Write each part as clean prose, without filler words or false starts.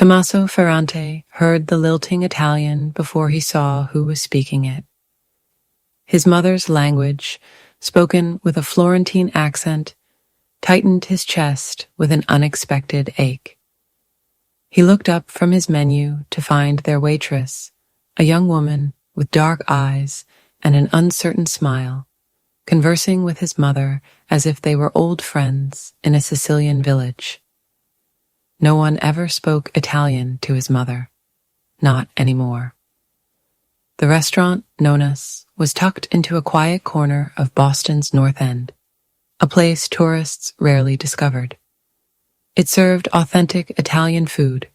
Tommaso Ferrante heard the lilting Italian before he saw who was speaking it. His mother's language, spoken with a Florentine accent, tightened his chest with an unexpected ache. He looked up from his menu to find their waitress, a young woman with dark eyes and an uncertain smile, conversing with his mother as if they were old friends in a Sicilian village. No one ever spoke Italian to his mother. Not anymore. The restaurant, Nona's, was tucked into a quiet corner of Boston's North End, a place tourists rarely discovered. It served authentic Italian food,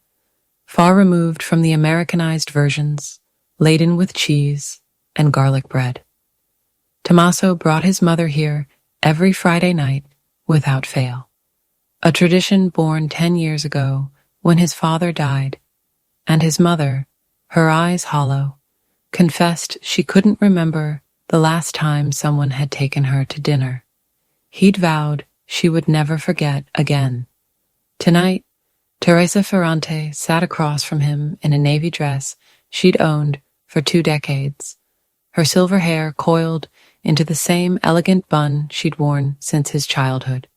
far removed from the Americanized versions, laden with cheese and garlic bread. Tommaso brought his mother here every Friday night without fail, a tradition born 10 years ago when his father died, and his mother, her eyes hollow, confessed she couldn't remember the last time someone had taken her to dinner. He'd vowed she would never forget again. Tonight, Teresa Ferrante sat across from him in a navy dress she'd owned for 2 decades, her silver hair coiled into the same elegant bun she'd worn since his childhood.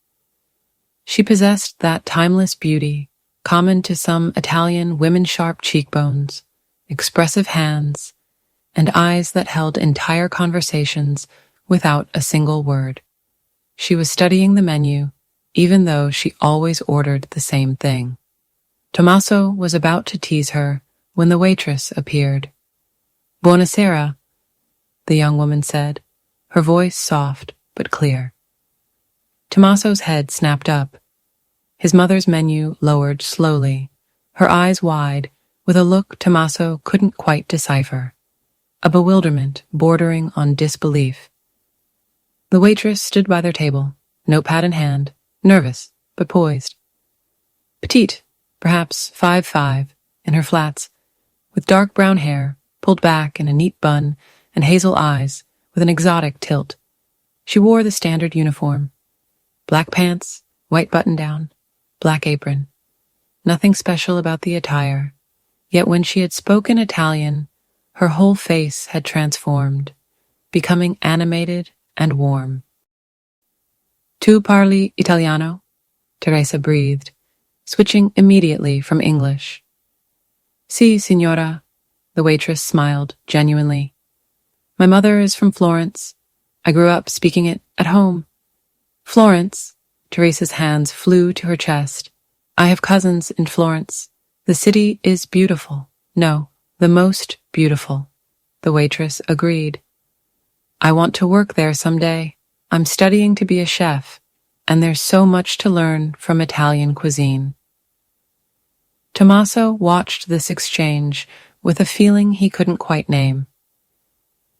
She possessed that timeless beauty common to some Italian women, sharp cheekbones, expressive hands, and eyes that held entire conversations without a single word. She was studying the menu, even though she always ordered the same thing. Tommaso was about to tease her when the waitress appeared. "Buonasera," the young woman said, her voice soft but clear. Tommaso's head snapped up. His mother's menu lowered slowly, her eyes wide, with a look Tommaso couldn't quite decipher, a bewilderment bordering on disbelief. The waitress stood by their table, notepad in hand, nervous but poised. Petite, perhaps 5'5", in her flats, with dark brown hair pulled back in a neat bun and hazel eyes with an exotic tilt. She wore the standard uniform: black pants, white button-down, black apron. Nothing special about the attire, yet when she had spoken Italian, her whole face had transformed, becoming animated and warm. "Tu parli italiano?" Teresa breathed, switching immediately from English. "Si, signora," the waitress smiled genuinely. "My mother is from Florence. I grew up speaking it at home." "Florence?" Teresa's hands flew to her chest. "I have cousins in Florence. The city is beautiful. No, the most beautiful." The waitress agreed. "I want to work there someday. I'm studying to be a chef, and there's so much to learn from Italian cuisine." Tommaso watched this exchange with a feeling he couldn't quite name.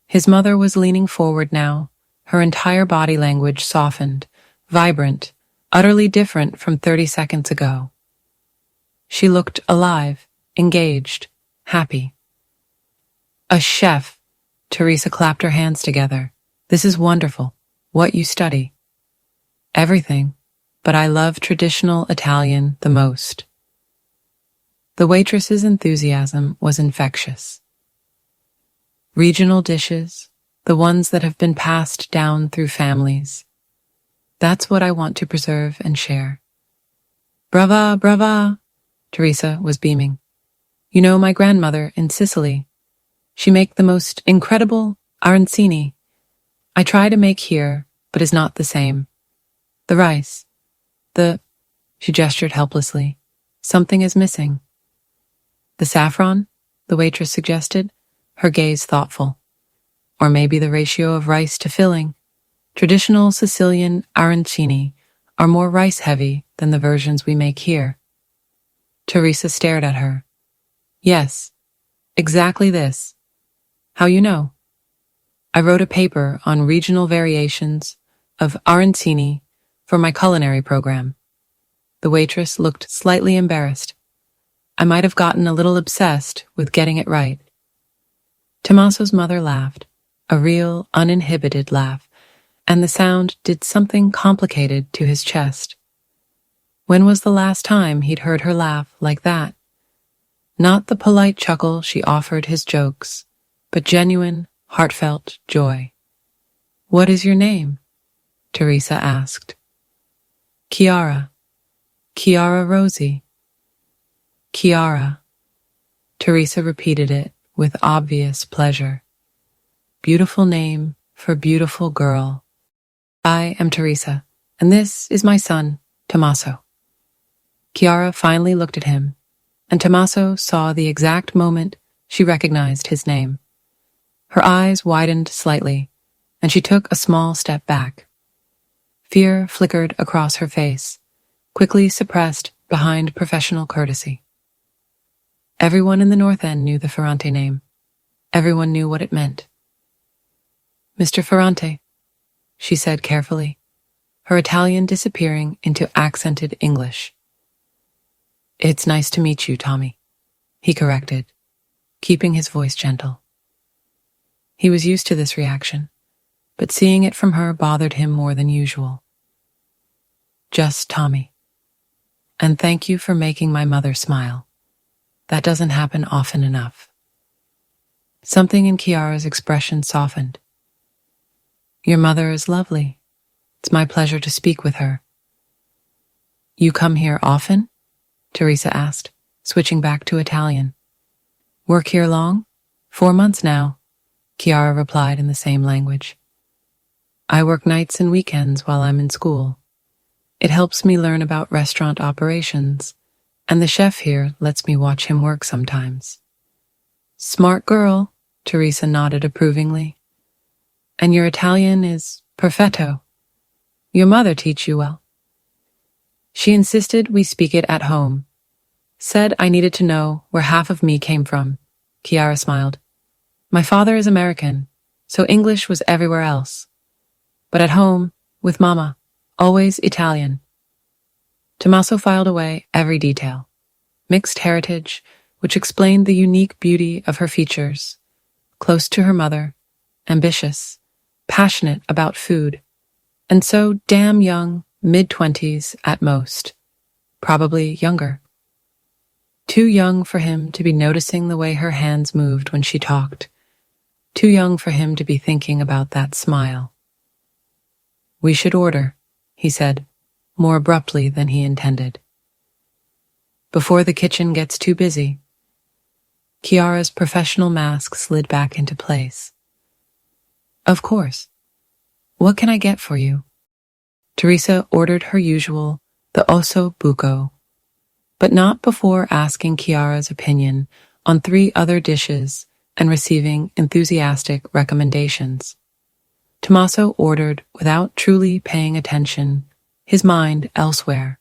His mother was leaning forward now, her entire body language softened, vibrant, utterly different from 30 seconds ago. She looked alive, engaged, happy. "A chef," Teresa clapped her hands together. "This is wonderful. What you study?" "Everything, but I love traditional Italian the most." The waitress's enthusiasm was infectious. "Regional dishes, the ones that have been passed down through families. That's what I want to preserve and share." "Brava, brava," Teresa was beaming. "You know my grandmother in Sicily. She make the most incredible arancini. I try to make here, but is not the same. The rice, she gestured helplessly. Something is missing." "The saffron?" the waitress suggested, her gaze thoughtful. "Or maybe the ratio of rice to filling. Traditional Sicilian arancini are more rice-heavy than the versions we make here." Teresa stared at her. "Yes, exactly this. How you know?" "I wrote a paper on regional variations of arancini for my culinary program." The waitress looked slightly embarrassed. "I might have gotten a little obsessed with getting it right." Tommaso's mother laughed, a real, uninhibited laugh, and the sound did something complicated to his chest. When was the last time he'd heard her laugh like that? Not the polite chuckle she offered his jokes, but genuine, heartfelt joy. "What is your name?" Teresa asked. "Chiara. Chiara Rosie." "Chiara." Teresa repeated it with obvious pleasure. "Beautiful name for beautiful girl. I am Teresa, and this is my son, Tommaso." Chiara finally looked at him, and Tommaso saw the exact moment she recognized his name. Her eyes widened slightly, and she took a small step back. Fear flickered across her face, quickly suppressed behind professional courtesy. Everyone in the North End knew the Ferrante name. Everyone knew what it meant. "Mr. Ferrante," she said carefully, her Italian disappearing into accented English. "It's nice to meet you, Tommy," he corrected, keeping his voice gentle. He was used to this reaction, but seeing it from her bothered him more than usual. "Just Tommy. And thank you for making my mother smile. That doesn't happen often enough." Something in Chiara's expression softened. "Your mother is lovely. It's my pleasure to speak with her." "You come here often?" Teresa asked, switching back to Italian. "Work here long?" "4 months now," Chiara replied in the same language. "I work nights and weekends while I'm in school. It helps me learn about restaurant operations, and the chef here lets me watch him work sometimes." "Smart girl," Teresa nodded approvingly. "And your Italian is perfetto. Your mother teach you well?" "She insisted we speak it at home. Said I needed to know where half of me came from." Chiara smiled. "My father is American, so English was everywhere else. But at home, with Mama, always Italian." Tommaso filed away every detail. Mixed heritage, which explained the unique beauty of her features. Close to her mother, ambitious, passionate about food, and so damn young, mid-20s at most, probably younger. Too young for him to be noticing the way her hands moved when she talked. Too young for him to be thinking about that smile. "We should order," he said, more abruptly than he intended. "Before the kitchen gets too busy." Chiara's professional mask slid back into place. "Of course. What can I get for you?" Teresa ordered her usual, the osso buco, but not before asking Chiara's opinion on 3 other dishes and receiving enthusiastic recommendations. Tommaso ordered without truly paying attention, his mind elsewhere.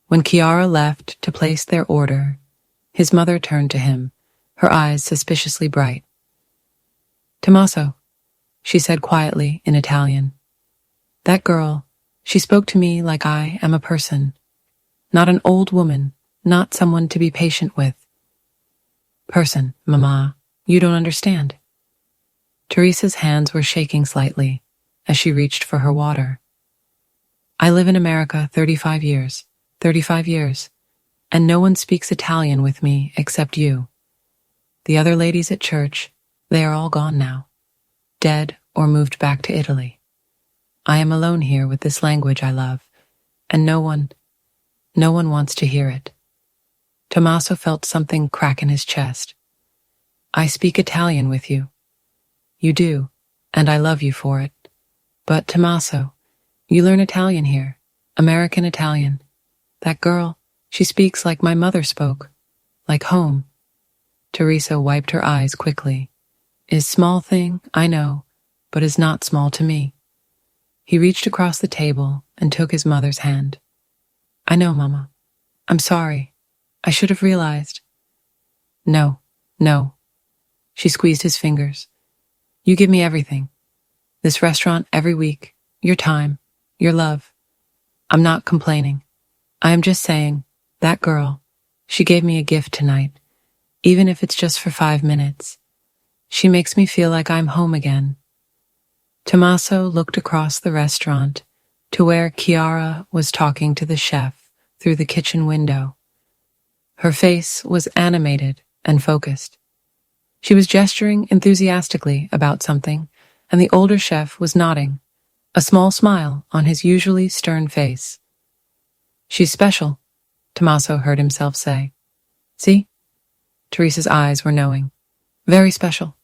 When Chiara left to place their order, his mother turned to him, her eyes suspiciously bright. "Tommaso," she said quietly in Italian. "That girl, she spoke to me like I am a person, not an old woman, not someone to be patient with." "Person, Mama, you don't understand." Teresa's hands were shaking slightly as she reached for her water. "I live in America 35 years, and no one speaks Italian with me except you. The other ladies at church, they are all gone now, dead or moved back to Italy. I am alone here with this language I love, and no one wants to hear it." Tommaso felt something crack in his chest. "I speak Italian with you. You do, and I love you for it. But Tommaso, you learn Italian here, American Italian. That girl, she speaks like my mother spoke, like home." Teresa wiped her eyes quickly. "Is small thing, I know, but is not small to me." He reached across the table and took his mother's hand. "I know, Mama. I'm sorry. I should have realized." No. She squeezed his fingers. "You give me everything. This restaurant every week, your time, your love. I'm not complaining. I am just saying, that girl, she gave me a gift tonight, even if it's just for 5 minutes. She makes me feel like I'm home again." Tommaso looked across the restaurant to where Chiara was talking to the chef through the kitchen window. Her face was animated and focused. She was gesturing enthusiastically about something, and the older chef was nodding, a small smile on his usually stern face. "She's special," Tommaso heard himself say. "See?" Teresa's eyes were knowing. "Very special."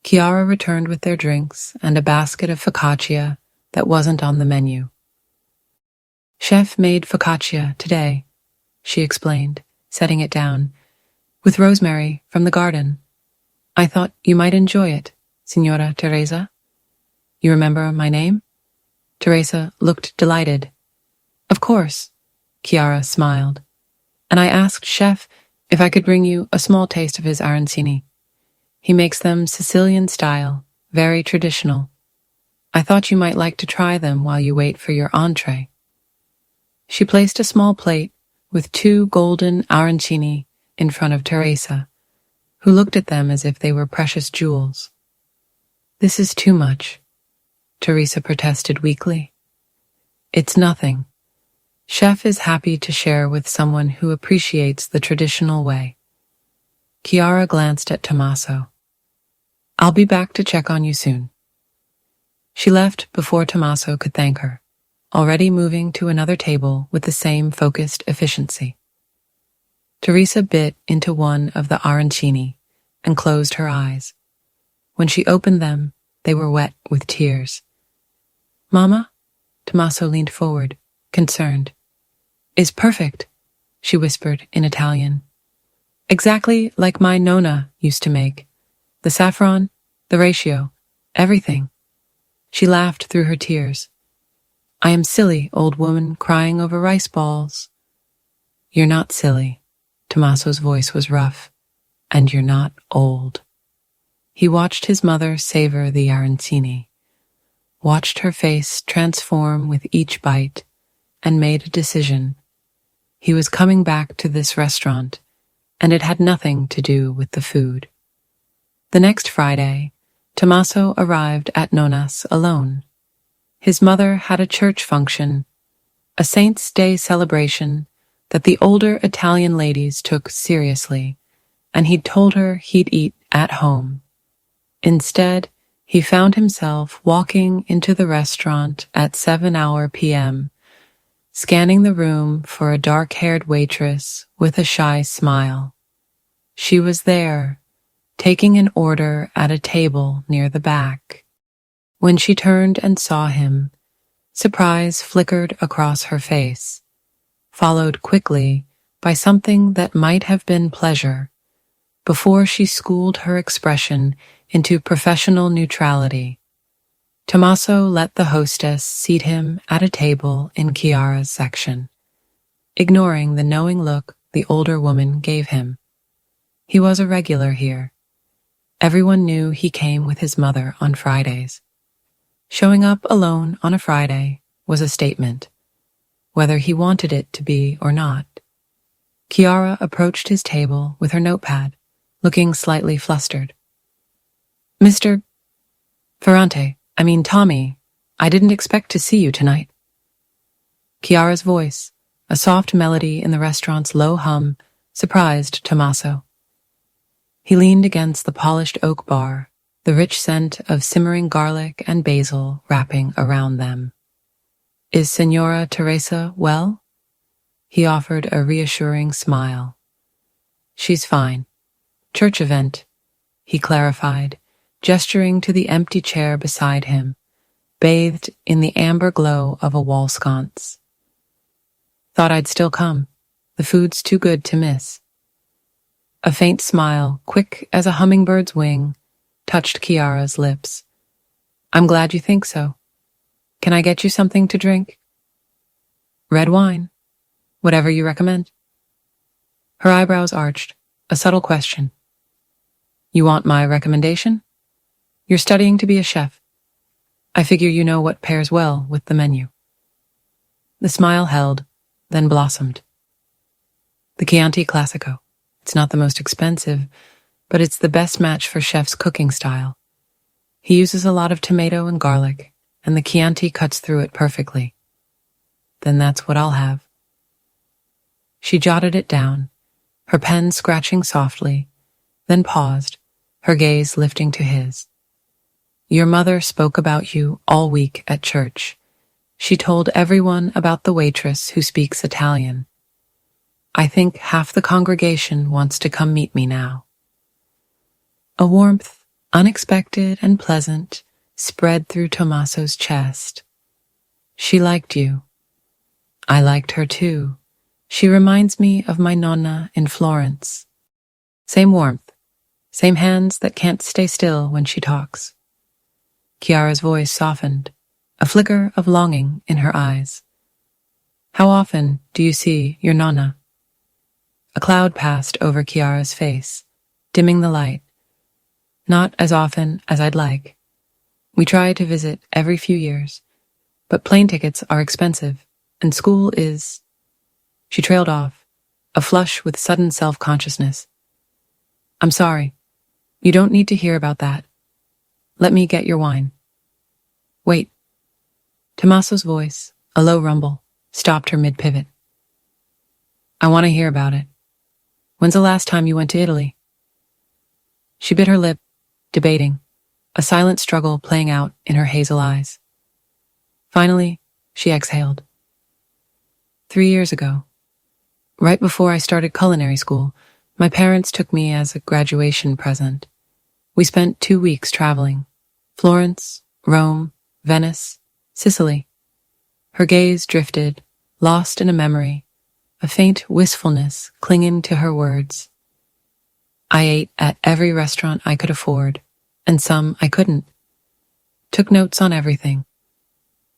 Chiara returned with their drinks and a basket of focaccia that wasn't on the menu. "Chef made focaccia today," she explained, setting it down, "with rosemary from the garden. I thought you might enjoy it, Signora Teresa. You remember my name?" Teresa looked delighted. "Of course," Chiara smiled. "And I asked Chef if I could bring you a small taste of his arancini. He makes them Sicilian style, very traditional. I thought you might like to try them while you wait for your entree." She placed a small plate with 2 golden arancini in front of Teresa, who looked at them as if they were precious jewels. "This is too much," Teresa protested weakly. "It's nothing. Chef is happy to share with someone who appreciates the traditional way." Chiara glanced at Tommaso. "I'll be back to check on you soon." She left before Tommaso could thank her, already moving to another table with the same focused efficiency. Teresa bit into one of the arancini and closed her eyes. When she opened them, they were wet with tears. "Mama?" Tommaso leaned forward, concerned. "Is perfect," she whispered in Italian. "Exactly like my nonna used to make. The saffron, the ratio, everything." She laughed through her tears. "I am silly, old woman, crying over rice balls." "You're not silly." Tommaso's voice was rough. "And you're not old." He watched his mother savor the arancini, watched her face transform with each bite, and made a decision. He was coming back to this restaurant, and it had nothing to do with the food. The next Friday, Tommaso arrived at Nonna's alone. His mother had a church function, a Saints' Day celebration that the older Italian ladies took seriously, and he'd told her he'd eat at home. Instead, he found himself walking into the restaurant at 7 p.m., scanning the room for a dark-haired waitress with a shy smile. She was there, taking an order at a table near the back. When she turned and saw him, surprise flickered across her face, followed quickly by something that might have been pleasure, before she schooled her expression into professional neutrality. Tommaso let the hostess seat him at a table in Chiara's section, ignoring the knowing look the older woman gave him. He was a regular here. Everyone knew he came with his mother on Fridays. Showing up alone on a Friday was a statement, whether he wanted it to be or not. Chiara approached his table with her notepad, looking slightly flustered. "Mr. Ferrante, Tommy, I didn't expect to see you tonight." Chiara's voice, a soft melody in the restaurant's low hum, surprised Tommaso. He leaned against the polished oak bar, the rich scent of simmering garlic and basil wrapping around them. "Is Signora Teresa well?" He offered a reassuring smile. "She's fine. Church event," he clarified, gesturing to the empty chair beside him, bathed in the amber glow of a wall sconce. "Thought I'd still come. The food's too good to miss." A faint smile, quick as a hummingbird's wing, touched Chiara's lips. "I'm glad you think so. Can I get you something to drink?" "Red wine. Whatever you recommend." Her eyebrows arched, a subtle question. "You want my recommendation? You're studying to be a chef. I figure you know what pairs well with the menu." The smile held, then blossomed. "The Chianti Classico. It's not the most expensive, but it's the best match for chef's cooking style. He uses a lot of tomato and garlic, and the Chianti cuts through it perfectly." "Then that's what I'll have." She jotted it down, her pen scratching softly, then paused, her gaze lifting to his. Your mother spoke about you all week at church. She told everyone about the waitress who speaks Italian. I think half the congregation wants to come meet me now. A warmth, unexpected and pleasant, spread through Tommaso's chest. She liked you. I liked her too. She reminds me of my nonna in Florence. Same warmth, same hands that can't stay still when she talks. Chiara's voice softened, a flicker of longing in her eyes. How often do you see your nonna? A cloud passed over Chiara's face, dimming the light. Not as often as I'd like. We try to visit every few years, but plane tickets are expensive, and school is... She trailed off, a flush with sudden self-consciousness. I'm sorry. You don't need to hear about that. Let me get your wine. Wait. Tommaso's voice, a low rumble, stopped her mid-pivot. I want to hear about it. When's the last time you went to Italy? She bit her lip, debating, a silent struggle playing out in her hazel eyes. Finally, she exhaled. 3 years ago. Right before I started culinary school, my parents took me as a graduation present. We spent 2 weeks traveling. Florence, Rome, Venice, Sicily. Her gaze drifted, lost in a memory, a faint wistfulness clinging to her words. I ate at every restaurant I could afford, and some I couldn't. Took notes on everything.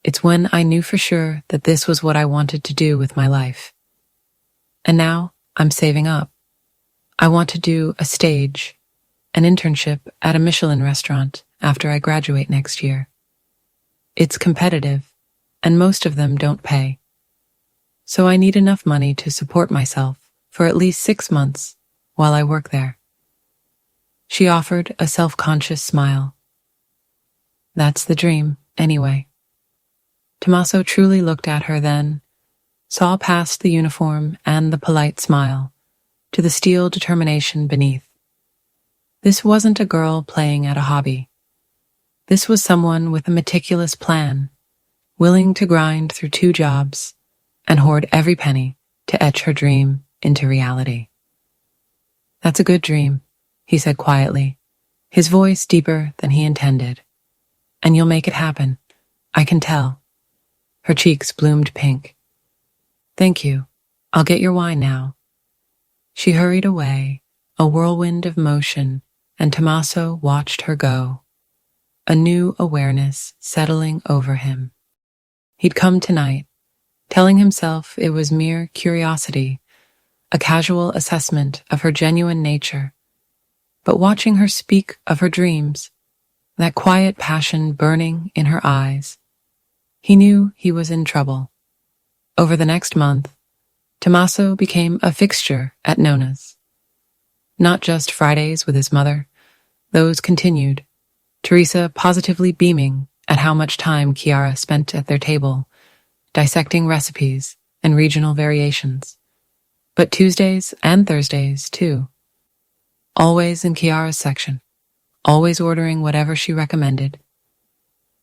It's when I knew for sure that this was what I wanted to do with my life. And now I'm saving up. I want to do a stage, an internship at a Michelin restaurant after I graduate next year. It's competitive, and most of them don't pay. So I need enough money to support myself for at least 6 months while I work there. She offered a self-conscious smile. That's the dream, anyway. Tommaso truly looked at her then, saw past the uniform and the polite smile, to the steel determination beneath. This wasn't a girl playing at a hobby. This was someone with a meticulous plan, willing to grind through 2 jobs and hoard every penny to etch her dream into reality. That's a good dream, he said quietly, his voice deeper than he intended. And you'll make it happen. I can tell. Her cheeks bloomed pink. Thank you. I'll get your wine now. She hurried away, a whirlwind of motion, and Tommaso watched her go, a new awareness settling over him. He'd come tonight, telling himself it was mere curiosity, a casual assessment of her genuine nature. But watching her speak of her dreams, that quiet passion burning in her eyes, he knew he was in trouble. Over the next month, Tommaso became a fixture at Nona's. Not just Fridays with his mother, those continued, Teresa positively beaming at how much time Chiara spent at their table, dissecting recipes and regional variations. But Tuesdays and Thursdays, too. Always in Chiara's section, always ordering whatever she recommended.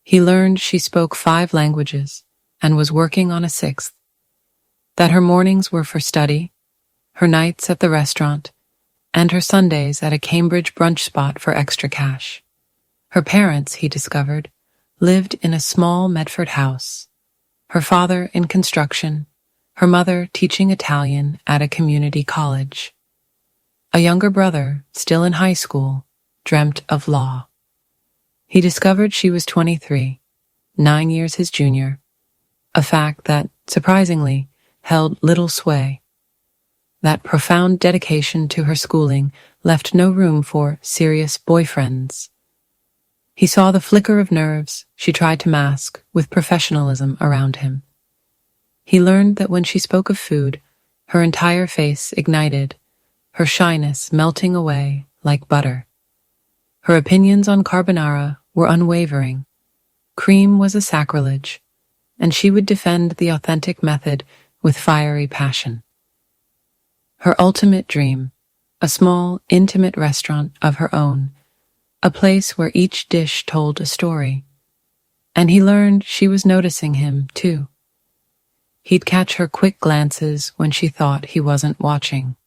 He learned she spoke 5 languages and was working on a 6th. That her mornings were for study, her nights at the restaurant, and her Sundays at a Cambridge brunch spot for extra cash. Her parents, he discovered, lived in a small Medford house. Her father in construction, her mother teaching Italian at a community college. A younger brother, still in high school, dreamt of law. He discovered she was 23, 9 years his junior, a fact that, surprisingly, held little sway. That profound dedication to her schooling left no room for serious boyfriends. He saw the flicker of nerves she tried to mask with professionalism around him. He learned that when she spoke of food, her entire face ignited, her shyness melting away like butter. Her opinions on carbonara were unwavering. Cream was a sacrilege, and she would defend the authentic method with fiery passion. Her ultimate dream, a small, intimate restaurant of her own, a place where each dish told a story. And he learned she was noticing him, too. He'd catch her quick glances when she thought he wasn't watching.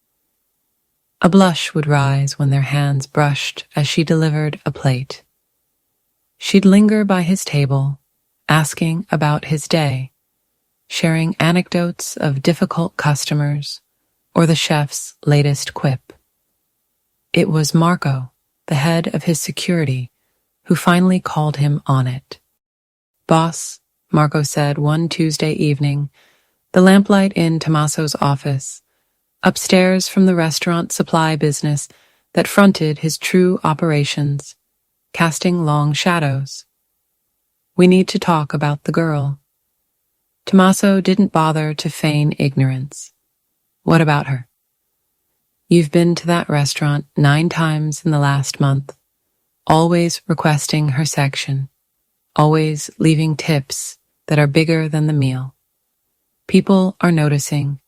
A blush would rise when their hands brushed as she delivered a plate. She'd linger by his table, asking about his day, sharing anecdotes of difficult customers or the chef's latest quip. It was Marco, the head of his security, who finally called him on it. "Boss," Marco said one Tuesday evening, the lamplight in Tommaso's office, upstairs from the restaurant supply business that fronted his true operations, casting long shadows. "We need to talk about the girl." Tommaso didn't bother to feign ignorance. "What about her?" "You've been to that restaurant 9 times in the last month, always requesting her section, always leaving tips that are bigger than the meal. People are noticing.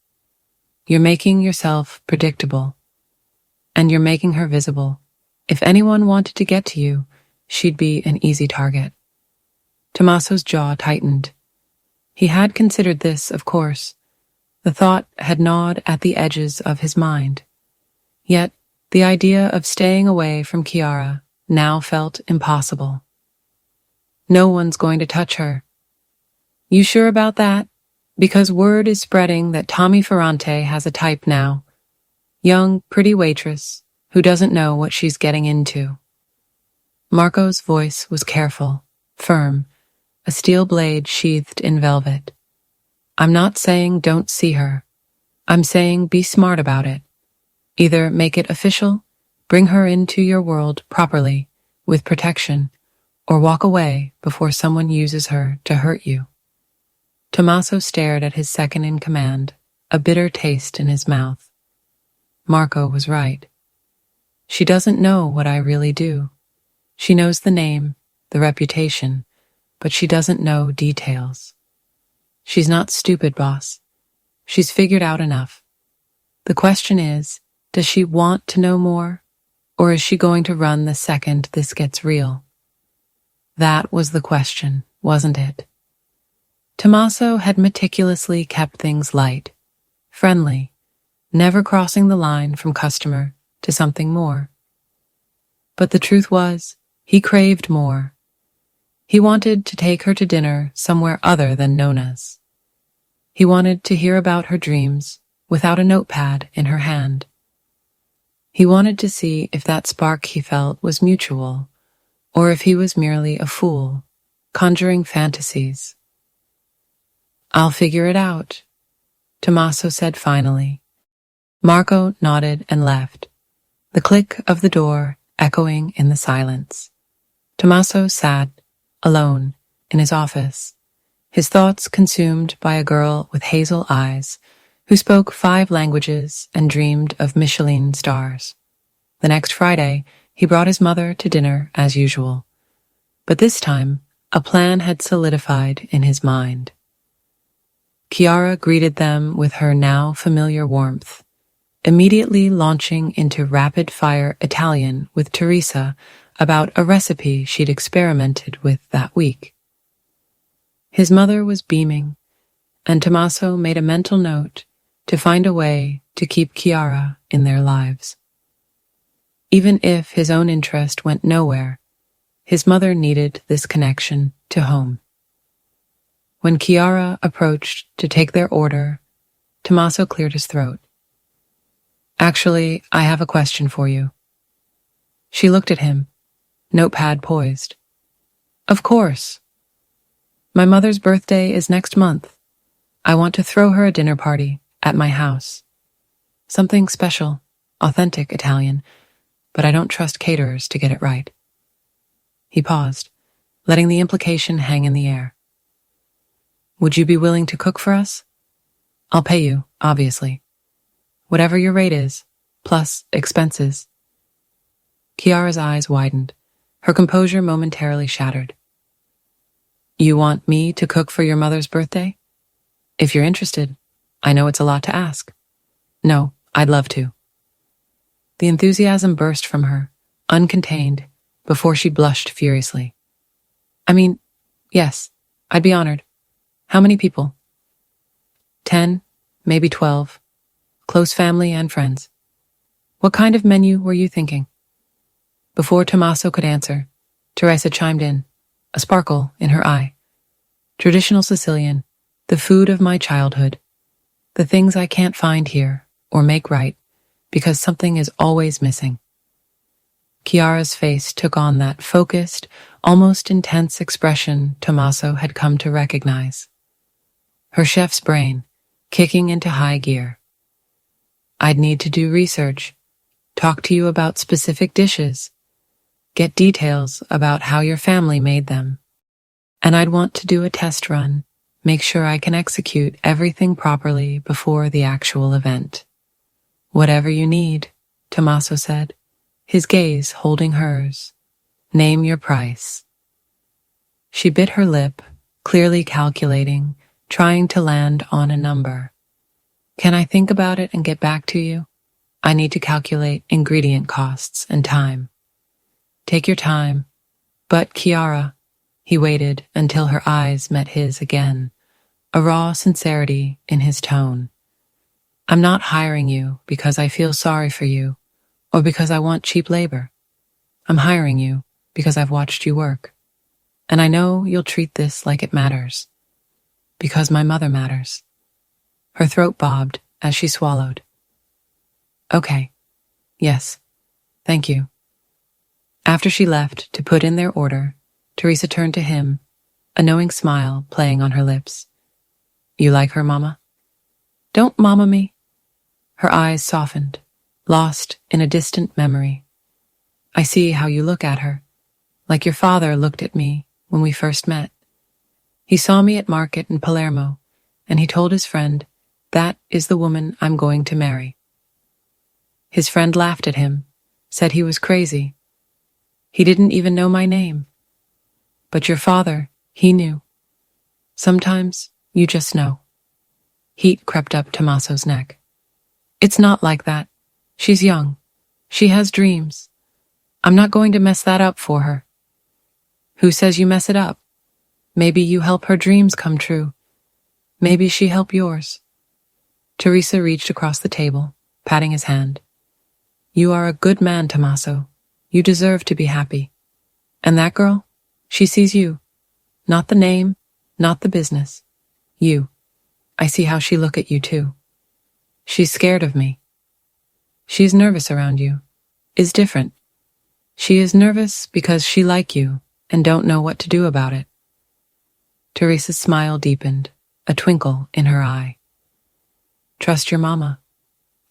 You're making yourself predictable, and you're making her visible. If anyone wanted to get to you, she'd be an easy target." Tommaso's jaw tightened. He had considered this, of course. The thought had gnawed at the edges of his mind. Yet the idea of staying away from Chiara now felt impossible. "No one's going to touch her." "You sure about that? Because word is spreading that Tommy Ferrante has a type now. Young, pretty waitress who doesn't know what she's getting into." Marco's voice was careful, firm, a steel blade sheathed in velvet. "I'm not saying don't see her. I'm saying be smart about it. Either make it official, bring her into your world properly, with protection, or walk away before someone uses her to hurt you." Tommaso stared at his second-in-command, a bitter taste in his mouth. Marco was right. "She doesn't know what I really do. She knows the name, the reputation, but she doesn't know details. She's not stupid, boss. She's figured out enough. The question is, does she want to know more, or is she going to run the second this gets real?" That was the question, wasn't it? Tommaso had meticulously kept things light, friendly, never crossing the line from customer to something more. But the truth was, he craved more. He wanted to take her to dinner somewhere other than Nona's. He wanted to hear about her dreams without a notepad in her hand. He wanted to see if that spark he felt was mutual, or if he was merely a fool, conjuring fantasies. "I'll figure it out," Tommaso said finally. Marco nodded and left, the click of the door echoing in the silence. Tommaso sat, alone, in his office, his thoughts consumed by a girl with hazel eyes who spoke 5 languages and dreamed of Michelin stars. The next Friday, he brought his mother to dinner as usual. But this time, a plan had solidified in his mind. Chiara greeted them with her now familiar warmth, immediately launching into rapid-fire Italian with Teresa about a recipe she'd experimented with that week. His mother was beaming, and Tommaso made a mental note to find a way to keep Chiara in their lives. Even if his own interest went nowhere, his mother needed this connection to home. When Chiara approached to take their order, Tommaso cleared his throat. "Actually, I have a question for you." She looked at him, notepad poised. "Of course. My mother's birthday is next month. I want to throw her a dinner party at my house. Something special, authentic Italian, but I don't trust caterers to get it right." He paused, letting the implication hang in the air. "Would you be willing to cook for us? I'll pay you, obviously. Whatever your rate is, plus expenses." Chiara's eyes widened, her composure momentarily shattered. "You want me to cook for your mother's birthday? If you're interested, I know it's a lot to ask." "No, I'd love to. The enthusiasm burst from her, uncontained, before she blushed furiously. I mean, yes, I'd be honored. How many people? 10, maybe 12. Close family and friends. What kind of menu were you thinking? Before Tommaso could answer, Teresa chimed in, a sparkle in her eye. Traditional Sicilian, the food of my childhood. The things I can't find here or make right because something is always missing. Chiara's face took on that focused, almost intense expression Tommaso had come to recognize. Her chef's brain kicking into high gear. I'd need to do research, talk to you about specific dishes, get details about how your family made them. And I'd want to do a test run, make sure I can execute everything properly before the actual event. Whatever you need, Tommaso said, his gaze holding hers. Name your price. She bit her lip, clearly calculating, trying to land on a number. Can I think about it and get back to you? I need to calculate ingredient costs and time. Take your time. But Chiara, he waited until her eyes met his again, a raw sincerity in his tone. I'm not hiring you because I feel sorry for you or because I want cheap labor. I'm hiring you because I've watched you work. And I know you'll treat this like it matters. Because my mother matters. Her throat bobbed as she swallowed. Okay. Yes. Thank you. After she left to put in their order, Teresa turned to him, a knowing smile playing on her lips. You like her, Mama? Don't mama me. Her eyes softened, lost in a distant memory. I see how you look at her, like your father looked at me when we first met. He saw me at market in Palermo, and he told his friend, that is the woman I'm going to marry. His friend laughed at him, said he was crazy. He didn't even know my name. But your father, he knew. Sometimes you just know. Heat crept up Tommaso's neck. It's not like that. She's young. She has dreams. I'm not going to mess that up for her. Who says you mess it up? Maybe you help her dreams come true. Maybe she help yours. Teresa reached across the table, patting his hand. You are a good man, Tommaso. You deserve to be happy. And that girl? She sees you. Not the name, not the business. You. I see how she look at you too. She's scared of me. She's nervous around you. Is different. She is nervous because she like you and don't know what to do about it. Teresa's smile deepened, a twinkle in her eye. Trust your mama.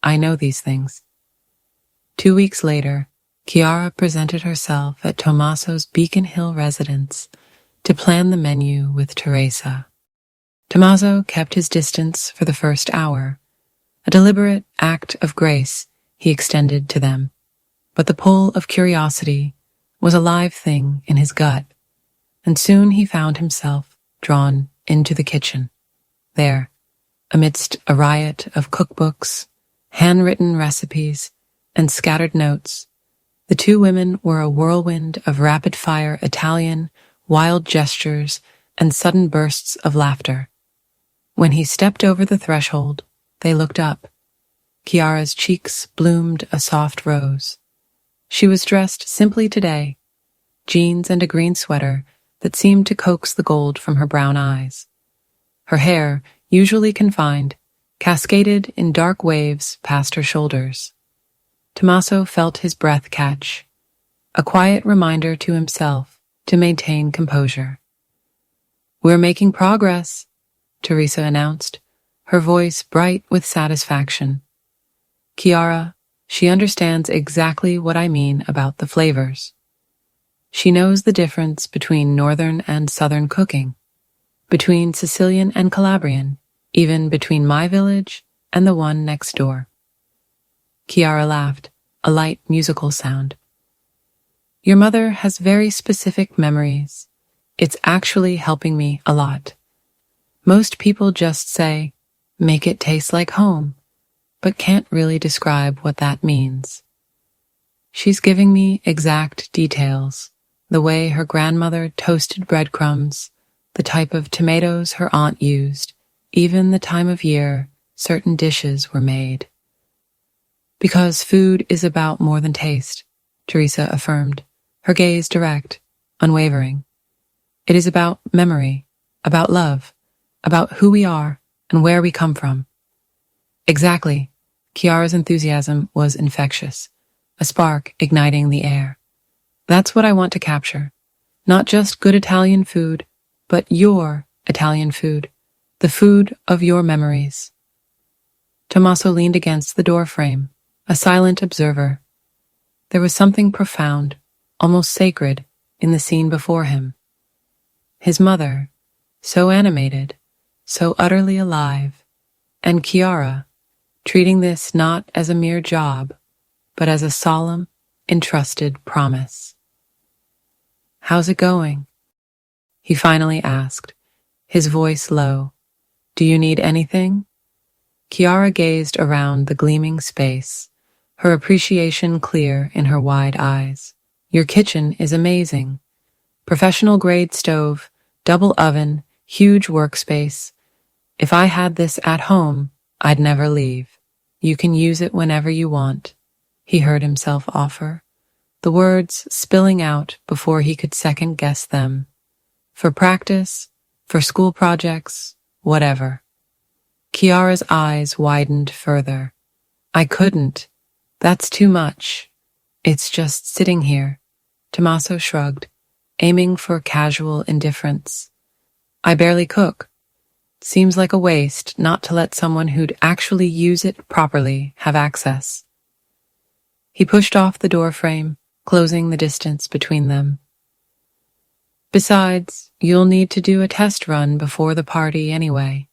I know these things. 2 weeks later, Chiara presented herself at Tommaso's Beacon Hill residence to plan the menu with Teresa. Tommaso kept his distance for the first hour, a deliberate act of grace he extended to them. But the pull of curiosity was a live thing in his gut, and soon he found himself drawn into the kitchen. There, amidst a riot of cookbooks, handwritten recipes, and scattered notes, the two women were a whirlwind of rapid-fire Italian, wild gestures, and sudden bursts of laughter. When he stepped over the threshold, they looked up. Chiara's cheeks bloomed a soft rose. She was dressed simply today, jeans and a green sweater that seemed to coax the gold from her brown eyes. Her hair, usually confined, cascaded in dark waves past her shoulders. Tommaso felt his breath catch, a quiet reminder to himself to maintain composure. We're making progress, Teresa announced, her voice bright with satisfaction. Chiara, she understands exactly what I mean about the flavors. She knows the difference between northern and southern cooking, between Sicilian and Calabrian, even between my village and the one next door. Chiara laughed, a light musical sound. Your mother has very specific memories. It's actually helping me a lot. Most people just say, make it taste like home. but can't really describe what that means. She's giving me exact details, the way her grandmother toasted breadcrumbs, the type of tomatoes her aunt used, even the time of year certain dishes were made. Because food is about more than taste, Teresa affirmed, her gaze direct, unwavering. It is about memory, about love, about who we are and where we come from. Exactly. Chiara's enthusiasm was infectious, a spark igniting the air. That's what I want to capture. Not just good Italian food, but your Italian food, the food of your memories. Tommaso leaned against the door frame, a silent observer. There was something profound, almost sacred, in the scene before him. His mother, so animated, so utterly alive, and Chiara, treating this not as a mere job, but as a solemn, entrusted promise. "How's it going?" he finally asked, his voice low. "Do you need anything?" Chiara gazed around the gleaming space, her appreciation clear in her wide eyes. "Your kitchen is amazing. Professional-grade stove, double oven, huge workspace. If I had this at home, I'd never leave. You can use it whenever you want," he heard himself offer, the words spilling out before he could second-guess them. For practice, for school projects, whatever. Chiara's eyes widened further. "I couldn't. That's too much. It's just sitting here." Tommaso shrugged, aiming for casual indifference. "I barely cook. Seems like a waste not to let someone who'd actually use it properly have access." He pushed off the door frame, closing the distance between them. "Besides, you'll need to do a test run before the party anyway.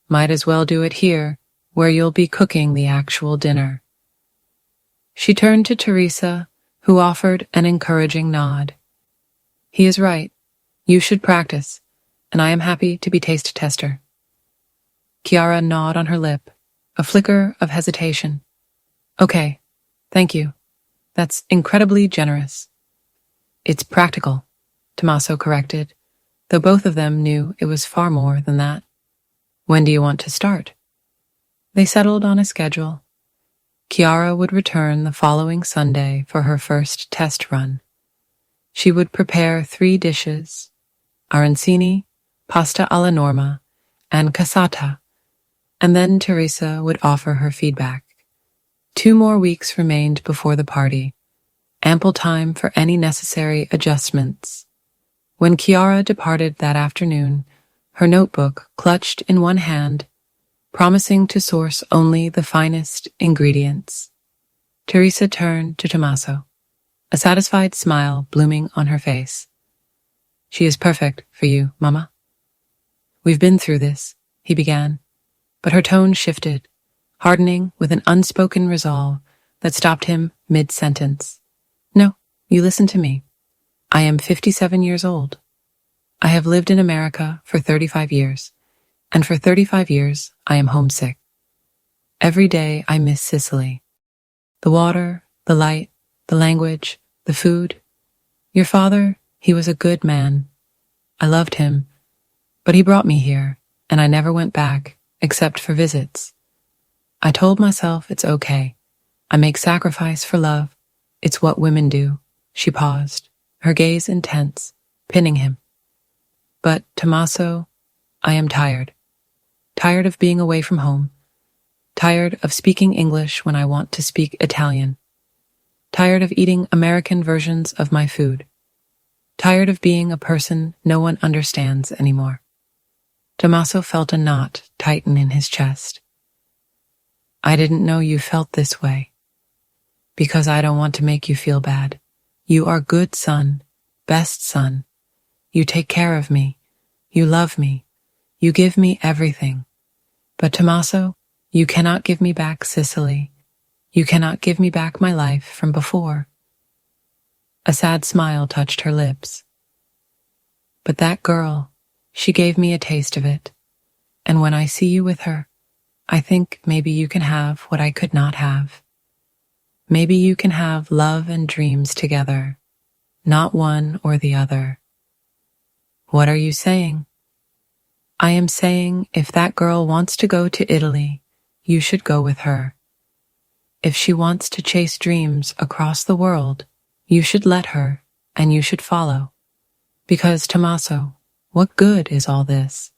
Might as well do it here, where you'll be cooking the actual dinner." She turned to Teresa, who offered an encouraging nod. "He is right. You should practice, and I am happy to be taste tester." Chiara gnawed on her lip, a flicker of hesitation. "Okay, thank you. That's incredibly generous." "It's practical," Tommaso corrected, though both of them knew it was far more than that. "When do you want to start?" They settled on a schedule. Chiara would return the following Sunday for her first test run. She would prepare 3 dishes, arancini, pasta alla norma, and cassata, and then Teresa would offer her feedback. 2 more weeks remained before the party, ample time for any necessary adjustments. When Chiara departed that afternoon, her notebook clutched in one hand, promising to source only the finest ingredients, Teresa turned to Tommaso, a satisfied smile blooming on her face. "She is perfect for you, Mama." "We've been through this," he began, but her tone shifted, hardening with an unspoken resolve that stopped him mid-sentence. "No, you listen to me. I am 57 years old. I have lived in America for 35 years, and for 35 years I am homesick. Every day I miss Sicily. The water, the light, the language, the food. Your father, he was a good man. I loved him, but he brought me here, and I never went back, except for visits. I told myself it's okay. I make sacrifice for love. It's what women do." She paused, her gaze intense, pinning him. "But, Tommaso, I am tired. Tired of being away from home. Tired of speaking English when I want to speak Italian. Tired of eating American versions of my food. Tired of being a person no one understands anymore." Tommaso felt a knot tighten in his chest. "I didn't know you felt this way. Because I don't want to make you feel bad. You are good son, best son. You take care of me. You love me. You give me everything. But Tommaso, you cannot give me back Sicily. You cannot give me back my life from before." A sad smile touched her lips. "But that girl, she gave me a taste of it. And when I see you with her, I think maybe you can have what I could not have. Maybe you can have love and dreams together, not one or the other. What are you saying? I am saying if that girl wants to go to Italy, you should go with her. If she wants to chase dreams across the world, you should let her and you should follow. Because, Tommaso, what good is all this?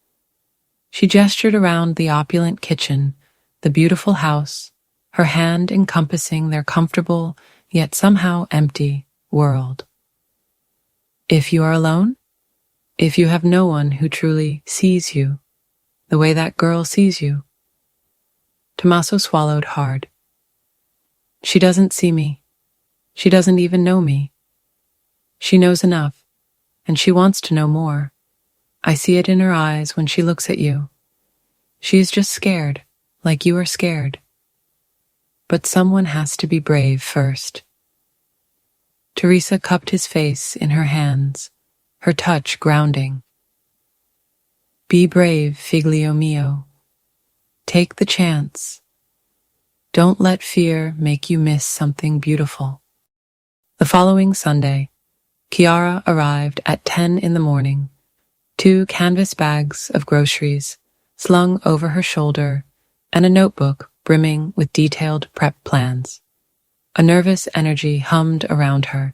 She gestured around the opulent kitchen, the beautiful house, her hand encompassing their comfortable, yet somehow empty, world. If you are alone, if you have no one who truly sees you, the way that girl sees you. Tommaso swallowed hard. She doesn't see me. She doesn't even know me. She knows enough, and she wants to know more. I see it in her eyes when she looks at you. She is just scared, like you are scared. But someone has to be brave first. Teresa cupped his face in her hands, her touch grounding. Be brave, figlio mio. Take the chance. Don't let fear make you miss something beautiful. The following Sunday, Chiara arrived at 10 in the morning, 2 canvas bags of groceries slung over her shoulder and a notebook brimming with detailed prep plans. A nervous energy hummed around her,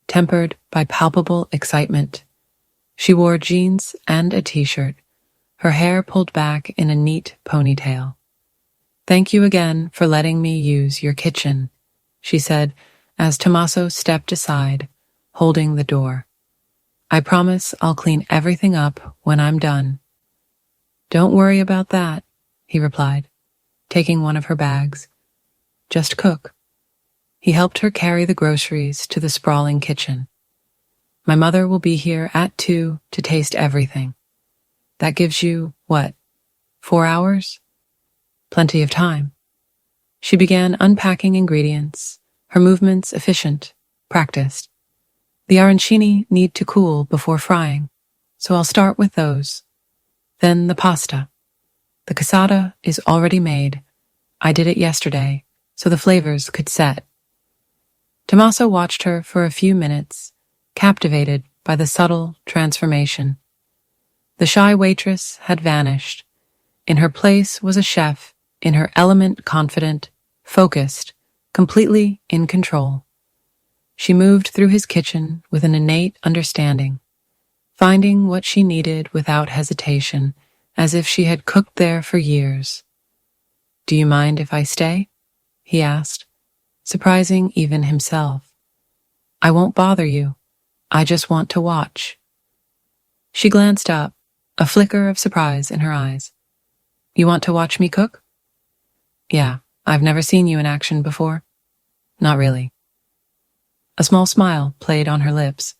tempered by palpable excitement. She wore jeans and a t-shirt, her hair pulled back in a neat ponytail. Thank you again for letting me use your kitchen, she said as Tommaso stepped aside, holding the door. I promise I'll clean everything up when I'm done. Don't worry about that, he replied, taking one of her bags. Just cook. He helped her carry the groceries to the sprawling kitchen. My mother will be here at 2 to taste everything. That gives you, 4 hours? Plenty of time. She began unpacking ingredients, her movements efficient, practiced. The arancini need to cool before frying, so I'll start with those. Then the pasta. The cassata is already made. I did it yesterday, so the flavors could set. Tommaso watched her for a few minutes, captivated by the subtle transformation. The shy waitress had vanished. In her place was a chef, in her element confident, focused, completely in control. She moved through his kitchen with an innate understanding, finding what she needed without hesitation, as if she had cooked there for years. Do you mind if I stay? He asked, surprising even himself. I won't bother you. I just want to watch. She glanced up, a flicker of surprise in her eyes. You want to watch me cook? Yeah, I've never seen you in action before. Not really. A small smile played on her lips.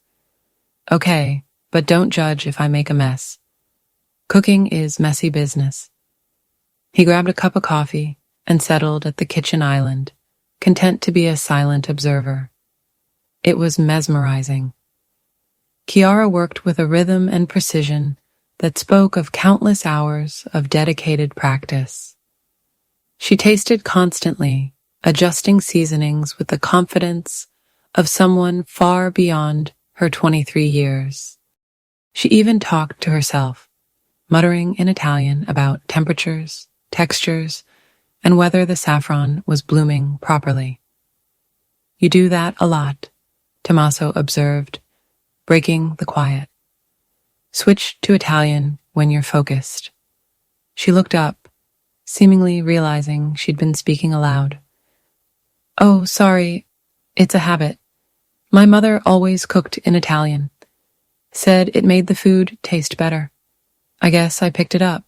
Okay, but don't judge if I make a mess. Cooking is messy business. He grabbed a cup of coffee and settled at the kitchen island, content to be a silent observer. It was mesmerizing. Chiara worked with a rhythm and precision that spoke of countless hours of dedicated practice. She tasted constantly, adjusting seasonings with the confidence of someone far beyond her 23 years. She even talked to herself, muttering in Italian about temperatures, textures, and whether the saffron was blooming properly. You do that a lot, Tommaso observed, breaking the quiet. Switch to Italian when you're focused. She looked up, seemingly realizing she'd been speaking aloud. Oh, sorry, it's a habit. My mother always cooked in Italian. Said it made the food taste better. I guess I picked it up.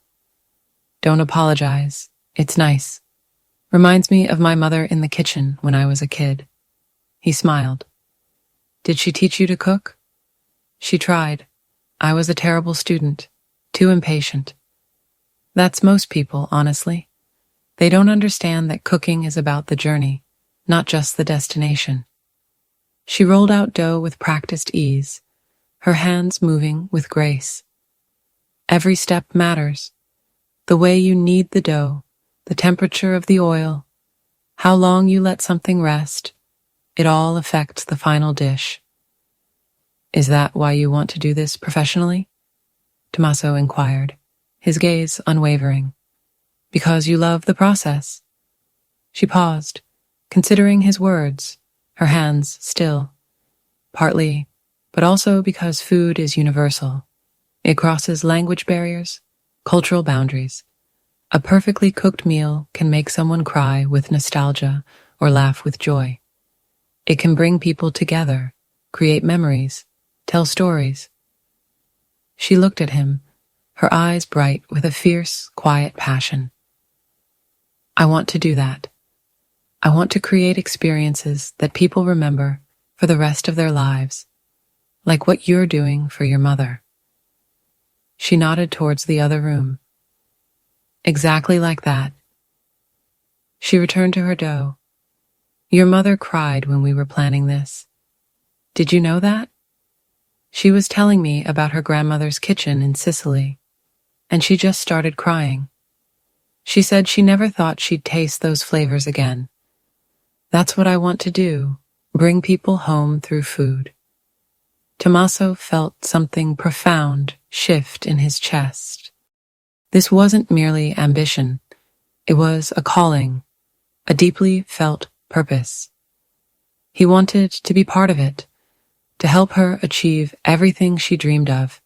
Don't apologize. It's nice. Reminds me of my mother in the kitchen when I was a kid. He smiled. Did she teach you to cook? She tried. I was a terrible student, too impatient. That's most people, honestly. They don't understand that cooking is about the journey, not just the destination. She rolled out dough with practiced ease, her hands moving with grace. Every step matters. The way you knead the dough, the temperature of the oil, how long you let something rest, it all affects the final dish. Is that why you want to do this professionally? Tommaso inquired, his gaze unwavering. Because you love the process. She paused, considering his words, her hands still. Partly, but also because food is universal. It crosses language barriers, cultural boundaries. A perfectly cooked meal can make someone cry with nostalgia or laugh with joy. It can bring people together, create memories, tell stories. She looked at him, her eyes bright with a fierce, quiet passion. I want to do that. I want to create experiences that people remember for the rest of their lives, like what you're doing for your mother. She nodded towards the other room. Exactly like that. She returned to her dough. Your mother cried when we were planning this. Did you know that? She was telling me about her grandmother's kitchen in Sicily, and she just started crying. She said she never thought she'd taste those flavors again. That's what I want to do, bring people home through food. Tommaso felt something profound shift in his chest. This wasn't merely ambition. It was a calling, a deeply felt purpose. He wanted to be part of it, to help her achieve everything she dreamed of,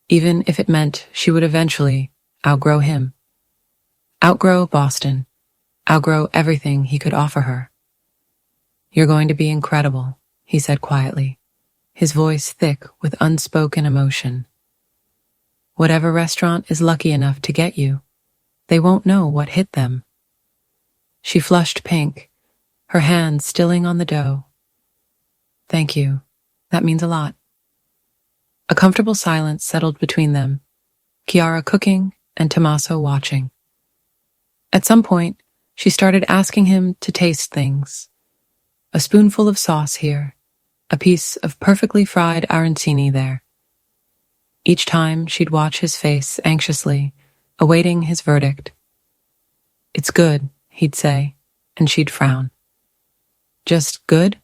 even if it meant she would eventually outgrow him. Outgrow Boston, outgrow everything he could offer her. You're going to be incredible, he said quietly, his voice thick with unspoken emotion. Whatever restaurant is lucky enough to get you, they won't know what hit them. She flushed pink, her hand stilling on the dough. Thank you. That means a lot. A comfortable silence settled between them, Chiara cooking and Tommaso watching. At some point, she started asking him to taste things. A spoonful of sauce here, a piece of perfectly fried arancini there. Each time she'd watch his face anxiously, awaiting his verdict. It's good, he'd say, and she'd frown. Just good?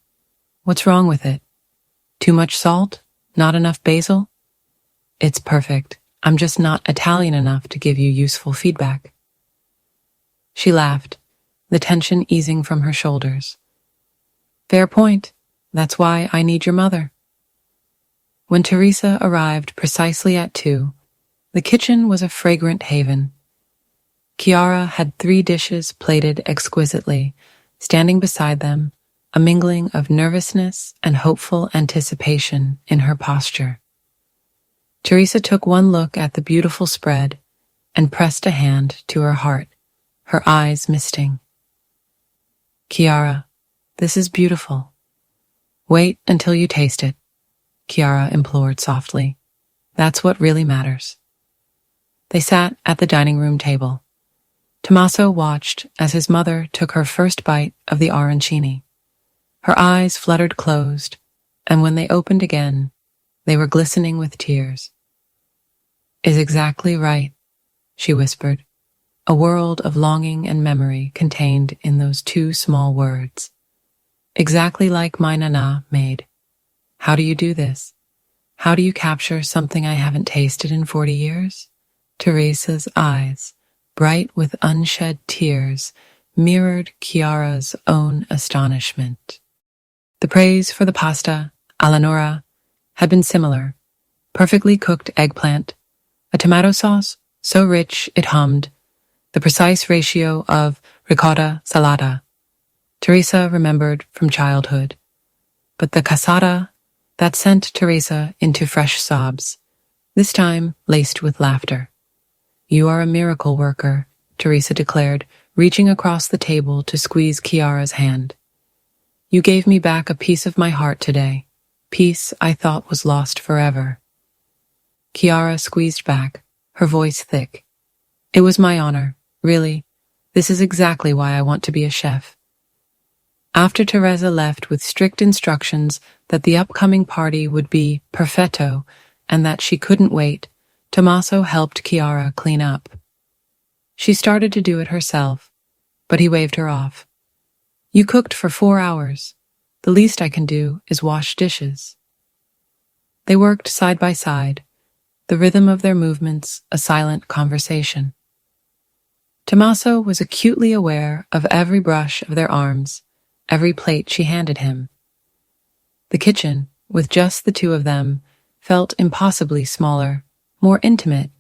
What's wrong with it? Too much salt? Not enough basil? It's perfect. I'm just not Italian enough to give you useful feedback. She laughed, the tension easing from her shoulders. Fair point. That's why I need your mother. When Teresa arrived precisely at 2, the kitchen was a fragrant haven. Chiara had 3 dishes plated exquisitely, standing beside them, a mingling of nervousness and hopeful anticipation in her posture. Teresa took one look at the beautiful spread and pressed a hand to her heart, her eyes misting. Chiara, this is beautiful. Wait until you taste it, Chiara implored softly. That's what really matters. They sat at the dining room table. Tommaso watched as his mother took her first bite of the arancini. Her eyes fluttered closed, and when they opened again, they were glistening with tears. Is exactly right, she whispered, a world of longing and memory contained in those 2 small words. Exactly like my nana made. How do you do this? How do you capture something I haven't tasted in 40 years? Teresa's eyes, bright with unshed tears, mirrored Chiara's own astonishment. The praise for the pasta, alla nora, had been similar. Perfectly cooked eggplant, a tomato sauce so rich it hummed, the precise ratio of ricotta salata. Teresa remembered from childhood. But the cassata, that sent Teresa into fresh sobs, this time laced with laughter. You are a miracle worker, Teresa declared, reaching across the table to squeeze Chiara's hand. You gave me back a piece of my heart today, peace I thought was lost forever. Chiara squeezed back, her voice thick. It was my honor, really. This is exactly why I want to be a chef. After Teresa left with strict instructions that the upcoming party would be perfetto and that she couldn't wait, Tommaso helped Chiara clean up. She started to do it herself, but he waved her off. You cooked for 4 hours. The least I can do is wash dishes. They worked side by side, the rhythm of their movements a silent conversation. Tommaso was acutely aware of every brush of their arms, every plate she handed him. The kitchen, with just the two of them, felt impossibly smaller, more intimate.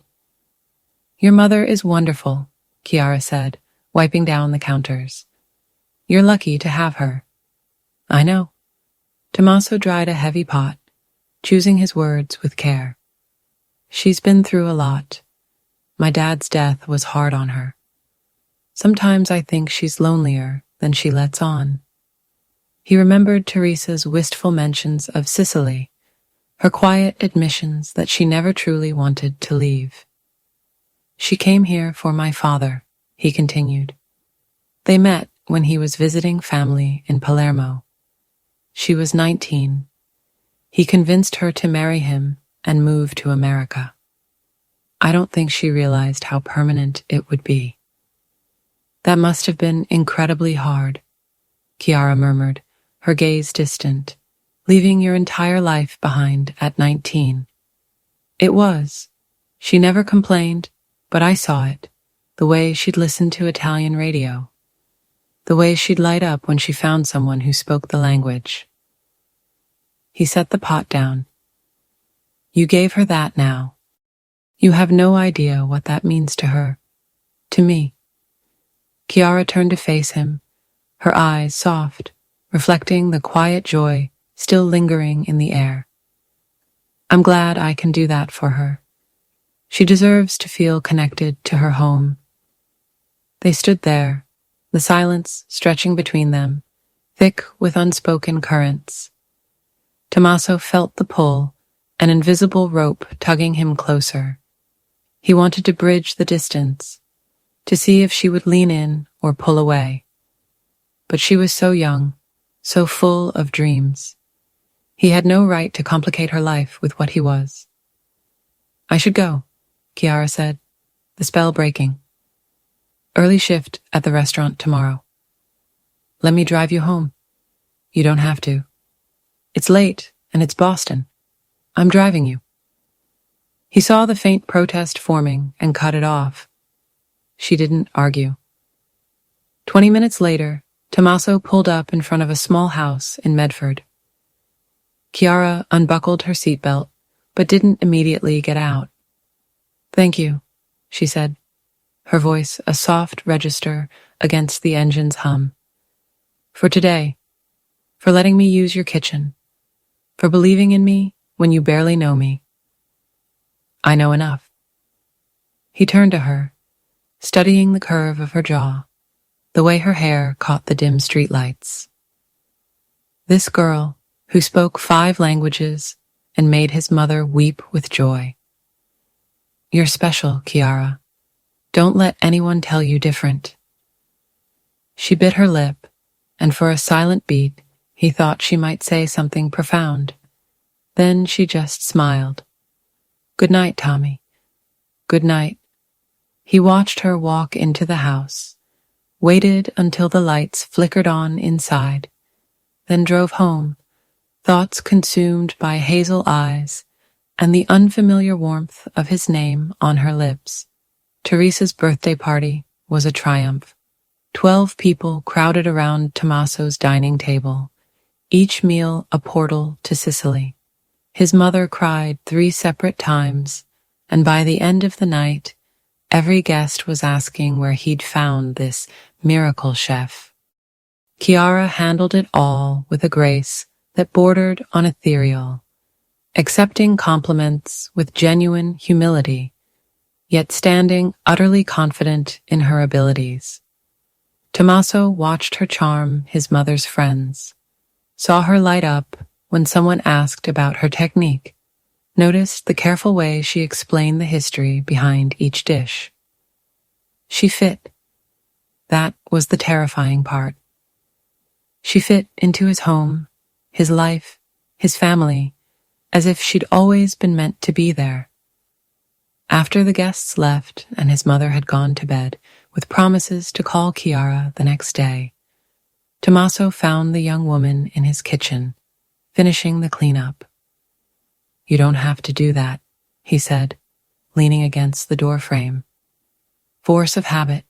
Your mother is wonderful, Chiara said, wiping down the counters. You're lucky to have her. I know. Tommaso dried a heavy pot, choosing his words with care. She's been through a lot. My dad's death was hard on her. Sometimes I think she's lonelier than she lets on. He remembered Teresa's wistful mentions of Sicily, her quiet admissions that she never truly wanted to leave. She came here for my father, he continued. They met when he was visiting family in Palermo. She was 19. He convinced her to marry him and move to America. I don't think she realized how permanent it would be. That must have been incredibly hard, Chiara murmured, her gaze distant, leaving your entire life behind at 19. It was. She never complained, but I saw it, the way she'd listen to Italian radio, the way she'd light up when she found someone who spoke the language. He set the pot down. You gave her that now. You have no idea what that means to her, to me. Chiara turned to face him, her eyes soft, reflecting the quiet joy still lingering in the air. I'm glad I can do that for her. She deserves to feel connected to her home. They stood there, the silence stretching between them, thick with unspoken currents. Tommaso felt the pull, an invisible rope tugging him closer. He wanted to bridge the distance, to see if she would lean in or pull away. But she was so young, so full of dreams. He had no right to complicate her life with what he was. I should go, Chiara said, the spell breaking. Early shift at the restaurant tomorrow. Let me drive you home. You don't have to. It's late, and it's Boston. I'm driving you. He saw the faint protest forming and cut it off. She didn't argue. 20 minutes later, Tommaso pulled up in front of a small house in Medford. Chiara unbuckled her seatbelt, but didn't immediately get out. Thank you, she said, her voice a soft register against the engine's hum. For today, for letting me use your kitchen, for believing in me when you barely know me. I know enough. He turned to her, studying the curve of her jaw, the way her hair caught the dim streetlights. This girl, who spoke 5 languages and made his mother weep with joy. You're special, Chiara. Don't let anyone tell you different. She bit her lip, and for a silent beat, he thought she might say something profound. Then she just smiled. Good night, Tommy. Good night. He watched her walk into the house, waited until the lights flickered on inside, then drove home, thoughts consumed by hazel eyes and the unfamiliar warmth of his name on her lips. Teresa's birthday party was a triumph. 12 people crowded around Tommaso's dining table, each meal a portal to Sicily. His mother cried 3 separate times, and by the end of the night, every guest was asking where he'd found this miracle chef. Chiara handled it all with a grace that bordered on ethereal, accepting compliments with genuine humility, yet standing utterly confident in her abilities. Tommaso watched her charm his mother's friends, saw her light up when someone asked about her technique, noticed the careful way she explained the history behind each dish. She fit. That was the terrifying part. She fit into his home, his life, his family, as if she'd always been meant to be there. After the guests left and his mother had gone to bed, with promises to call Chiara the next day. Tommaso found the young woman in his kitchen, finishing the cleanup. "You don't have to do that," he said, leaning against the door frame. "Force of habit.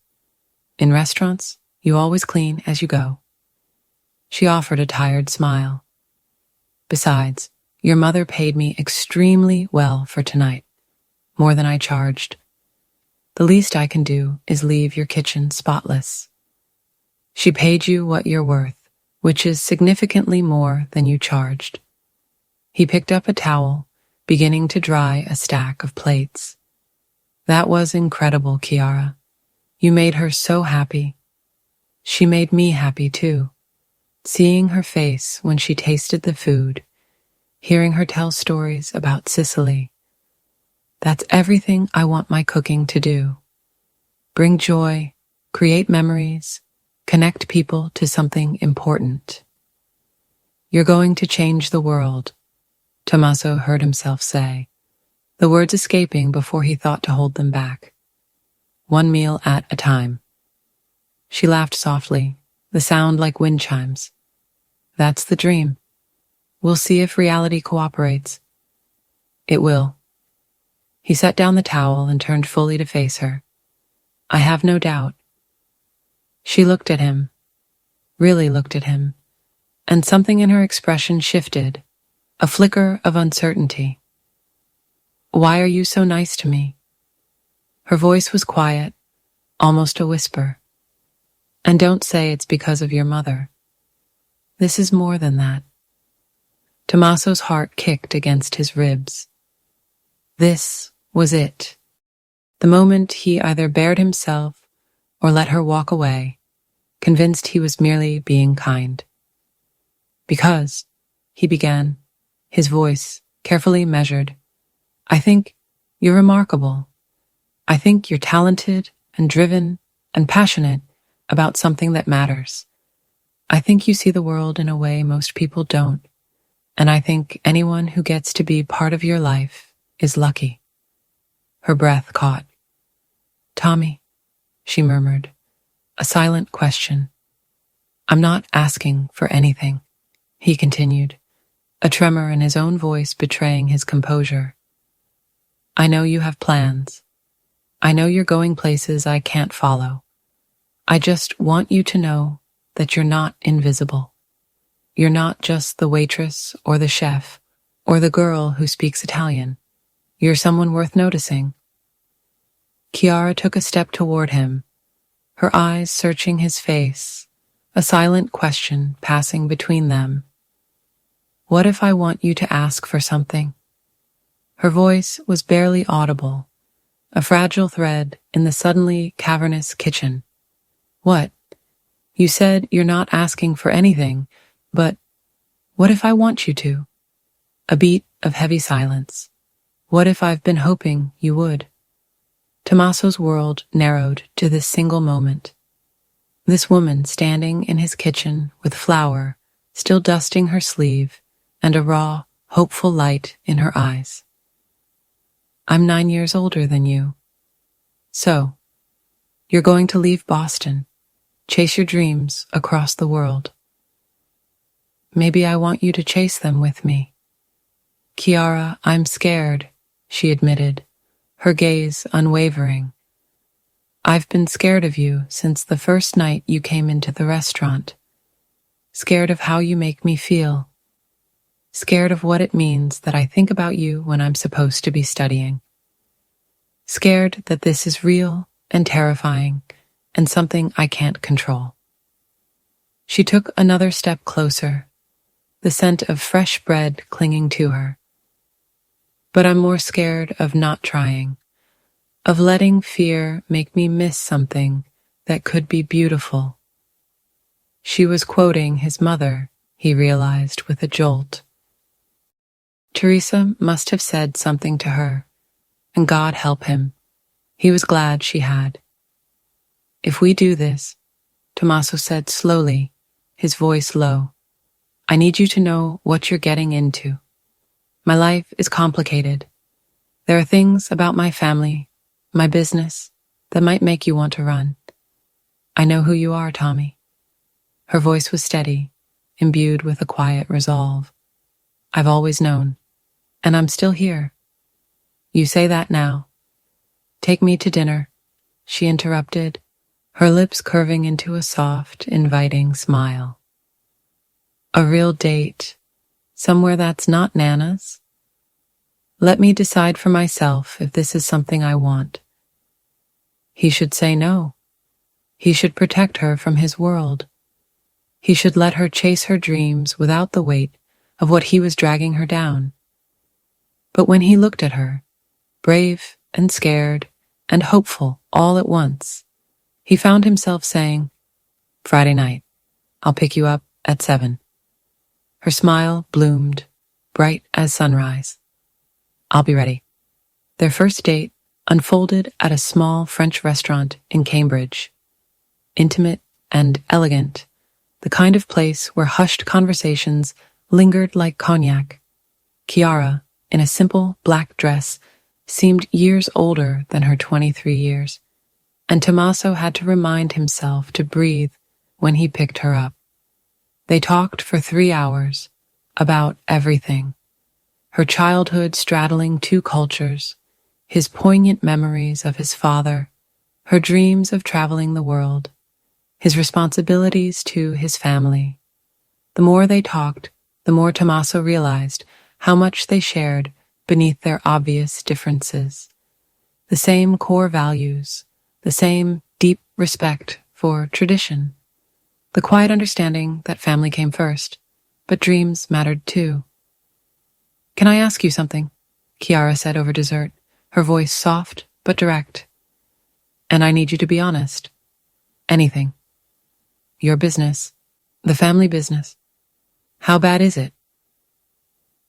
In restaurants, you always clean as you go." She offered a tired smile. "Besides, your mother paid me extremely well for tonight, more than I charged. The least I can do is leave your kitchen spotless. She paid you what you're worth, which is significantly more than you charged." He picked up a towel, beginning to dry a stack of plates. "That was incredible, Chiara. You made her so happy. She made me happy too. Seeing her face when she tasted the food, hearing her tell stories about Sicily. That's everything I want my cooking to do. Bring joy, create memories, connect people to something important." "You're going to change the world," Tommaso heard himself say, the words escaping before he thought to hold them back. "One meal at a time." She laughed softly, the sound like wind chimes. "That's the dream. We'll see if reality cooperates." "It will." He set down the towel and turned fully to face her. "I have no doubt." She looked at him, really looked at him, and something in her expression shifted, a flicker of uncertainty. "Why are you so nice to me?" Her voice was quiet, almost a whisper. "And don't say it's because of your mother. This is more than that." Tommaso's heart kicked against his ribs. This was it. The moment he either bared himself or let her walk away, convinced he was merely being kind. "Because," he began, his voice carefully measured, "I think you're remarkable. I think you're talented and driven and passionate about something that matters. I think you see the world in a way most people don't, and I think anyone who gets to be part of your life is lucky." Her breath caught. "Tommy," she murmured, a silent question. "I'm not asking for anything," he continued, a tremor in his own voice betraying his composure. "I know you have plans. I know you're going places I can't follow. I just want you to know that you're not invisible. You're not just the waitress or the chef or the girl who speaks Italian. You're someone worth noticing." Chiara took a step toward him, her eyes searching his face, a silent question passing between them. "What if I want you to ask for something?" Her voice was barely audible, a fragile thread in the suddenly cavernous kitchen. "What? You said you're not asking for anything, but what if I want you to?" A beat of heavy silence. "What if I've been hoping you would?" Tommaso's world narrowed to this single moment. This woman standing in his kitchen with flour still dusting her sleeve and a raw, hopeful light in her eyes. "I'm 9 years older than you. So, you're going to leave Boston, chase your dreams across the world. Maybe I want you to chase them with me." "Chiara, I'm scared," she admitted, her gaze unwavering. "I've been scared of you since the first night you came into the restaurant. Scared of how you make me feel. Scared of what it means that I think about you when I'm supposed to be studying. Scared that this is real and terrifying and something I can't control." She took another step closer, the scent of fresh bread clinging to her. "But I'm more scared of not trying, of letting fear make me miss something that could be beautiful." She was quoting his mother, he realized with a jolt. Teresa must have said something to her, and God help him, he was glad she had. "If we do this," Tommaso said slowly, his voice low, "I need you to know what you're getting into. My life is complicated. There are things about my family, my business, that might make you want to run. I know who you are, Tommy. Her voice was steady, imbued with a quiet resolve. I've always known, and I'm still here. You say that now. Take me to dinner, she interrupted, her lips curving into a soft, inviting smile. A real date, somewhere that's not Nana's? Let me decide for myself if this is something I want. He should say no. He should protect her from his world. He should let her chase her dreams without the weight of what he was dragging her down. But when he looked at her, brave and scared and hopeful all at once, he found himself saying, Friday night, I'll pick you up at 7. Her smile bloomed, bright as sunrise. I'll be ready. Their first date unfolded at a small French restaurant in Cambridge. Intimate and elegant, the kind of place where hushed conversations lingered like cognac. Chiara, in a simple black dress, seemed years older than her 23 years, and Tommaso had to remind himself to breathe when he picked her up. They talked for 3 hours, about everything. Her childhood straddling 2 cultures, his poignant memories of his father, her dreams of traveling the world, his responsibilities to his family. The more they talked, the more Tommaso realized how much they shared beneath their obvious differences. The same core values, the same deep respect for tradition, the quiet understanding that family came first, but dreams mattered too. Can I ask you something? Chiara said over dessert, her voice soft but direct. And I need you to be honest. Anything. Your business. The family business. How bad is it?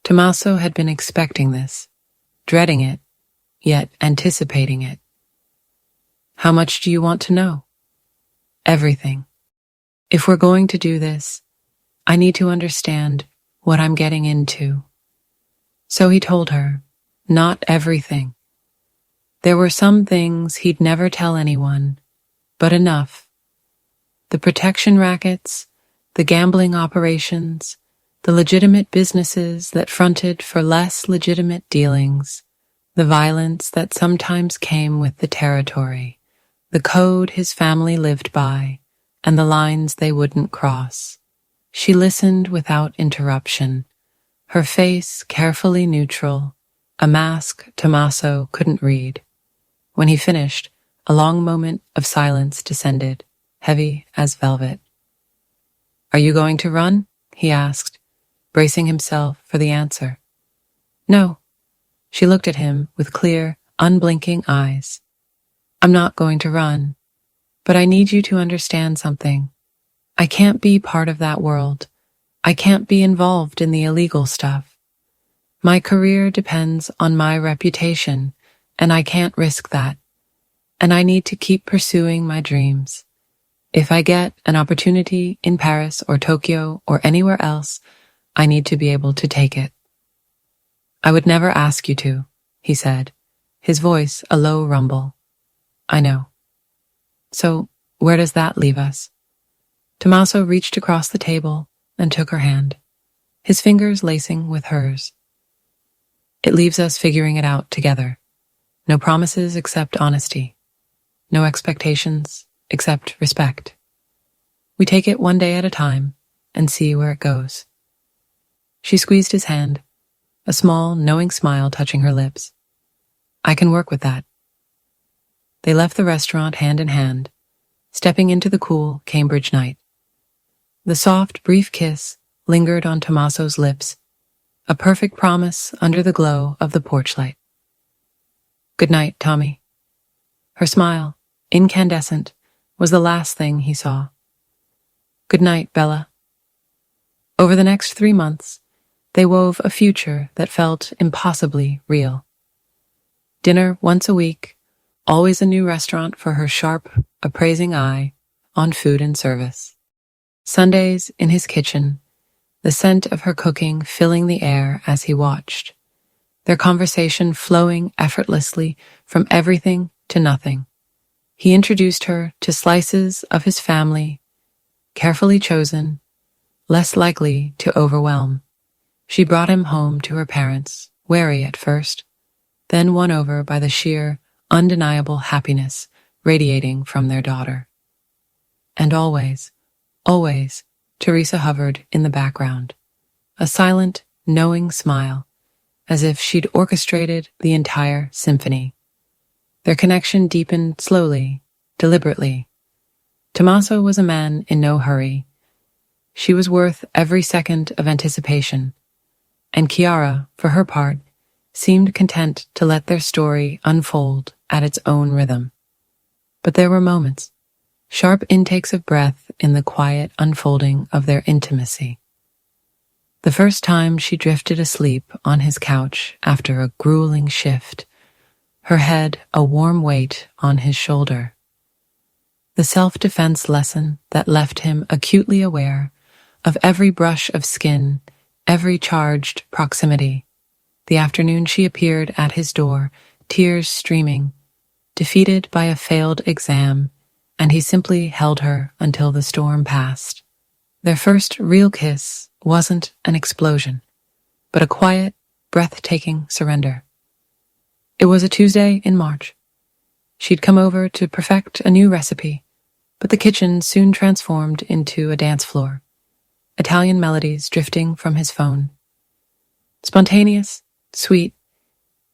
Tommaso had been expecting this, dreading it, yet anticipating it. How much do you want to know? Everything. If we're going to do this, I need to understand what I'm getting into. So he told her, not everything. There were some things he'd never tell anyone, but enough. The protection rackets, the gambling operations, the legitimate businesses that fronted for less legitimate dealings, the violence that sometimes came with the territory, the code his family lived by, and the lines they wouldn't cross. She listened without interruption, her face carefully neutral, a mask Tommaso couldn't read. When he finished, a long moment of silence descended, heavy as velvet. Are you going to run? He asked, bracing himself for the answer. No. She looked at him with clear, unblinking eyes. I'm not going to run, but I need you to understand something. I can't be part of that world. I can't be involved in the illegal stuff. My career depends on my reputation, and I can't risk that. And I need to keep pursuing my dreams. If I get an opportunity in Paris or Tokyo or anywhere else, I need to be able to take it. I would never ask you to, he said, his voice a low rumble. I know. So, where does that leave us? Tommaso reached across the table and took her hand, his fingers lacing with hers. It leaves us figuring it out together. No promises except honesty. No expectations except respect. We take it one day at a time and see where it goes. She squeezed his hand, a small, knowing smile touching her lips. I can work with that. They left the restaurant hand in hand, stepping into the cool Cambridge night. The soft, brief kiss lingered on Tommaso's lips, a perfect promise under the glow of the porch light. Good night, Tommy. Her smile, incandescent, was the last thing he saw. Good night, Bella. Over the next 3 months, they wove a future that felt impossibly real. Dinner once a week, always a new restaurant for her sharp, appraising eye on food and service. Sundays in his kitchen, the scent of her cooking filling the air as he watched, their conversation flowing effortlessly from everything to nothing. He introduced her to slices of his family, carefully chosen, less likely to overwhelm. She brought him home to her parents, wary at first, then won over by the sheer, undeniable happiness radiating from their daughter. And always, always, Teresa hovered in the background, a silent, knowing smile, as if she'd orchestrated the entire symphony. Their connection deepened slowly, deliberately. Tommaso was a man in no hurry. She was worth every second of anticipation, and Chiara, for her part, seemed content to let their story unfold at its own rhythm. But there were moments, sharp intakes of breath in the quiet unfolding of their intimacy. The first time she drifted asleep on his couch after a grueling shift, her head a warm weight on his shoulder. The self-defense lesson that left him acutely aware of every brush of skin, every charged proximity. The afternoon she appeared at his door, tears streaming, defeated by a failed exam, and he simply held her until the storm passed. Their first real kiss wasn't an explosion, but a quiet, breathtaking surrender. It was a Tuesday in March. She'd come over to perfect a new recipe, but the kitchen soon transformed into a dance floor, Italian melodies drifting from his phone. Spontaneous, sweet,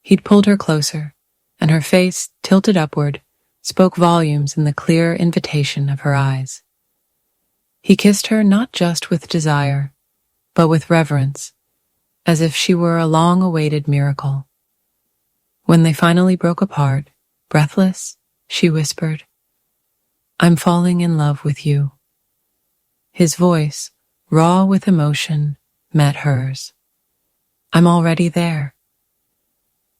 he'd pulled her closer, and her face, tilted upward, spoke volumes in the clear invitation of her eyes. He kissed her not just with desire, but with reverence, as if she were a long-awaited miracle. When they finally broke apart, breathless, she whispered, "I'm falling in love with you." His voice, raw with emotion, met hers. "I'm already there."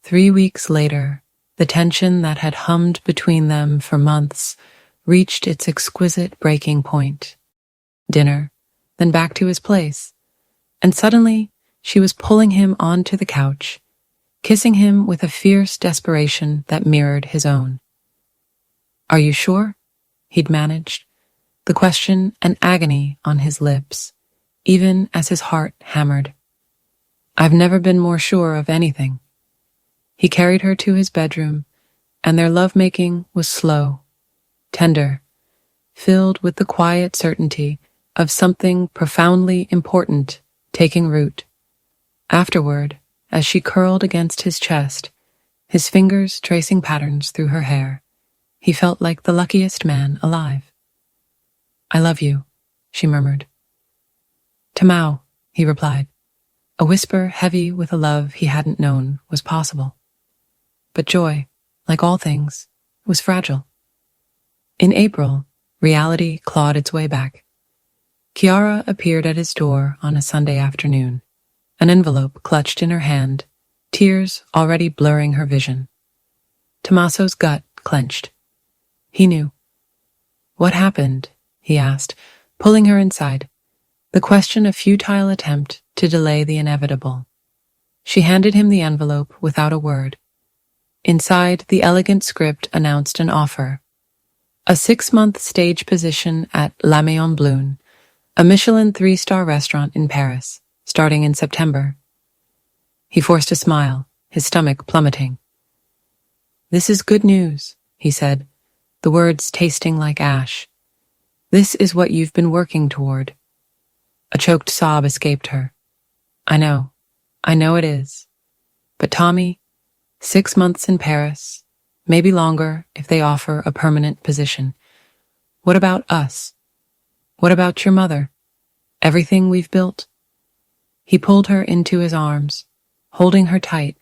3 weeks later, the tension that had hummed between them for months reached its exquisite breaking point. Dinner, then back to his place, and suddenly she was pulling him onto the couch, kissing him with a fierce desperation that mirrored his own. "Are you sure?" he'd managed, the question an agony on his lips, even as his heart hammered. "I've never been more sure of anything." He carried her to his bedroom, and their lovemaking was slow, tender, filled with the quiet certainty of something profoundly important taking root. Afterward, as she curled against his chest, his fingers tracing patterns through her hair, he felt like the luckiest man alive. "I love you," she murmured. "Tamau," he replied, a whisper heavy with a love he hadn't known was possible. But joy, like all things, was fragile. In April, reality clawed its way back. Chiara appeared at his door on a Sunday afternoon, an envelope clutched in her hand, tears already blurring her vision. Tommaso's gut clenched. He knew. "What happened?" he asked, pulling her inside, the question a futile attempt to delay the inevitable. She handed him the envelope without a word. Inside, the elegant script announced an offer. A 6-month stage position at La Maison Blune, a Michelin 3-star restaurant in Paris, starting in September. He forced a smile, his stomach plummeting. "This is good news," he said, the words tasting like ash. "This is what you've been working toward." A choked sob escaped her. I know it is. But Tommy, 6 months in Paris, maybe longer if they offer a permanent position. What about us? What about your mother? Everything we've built?" He pulled her into his arms, holding her tight,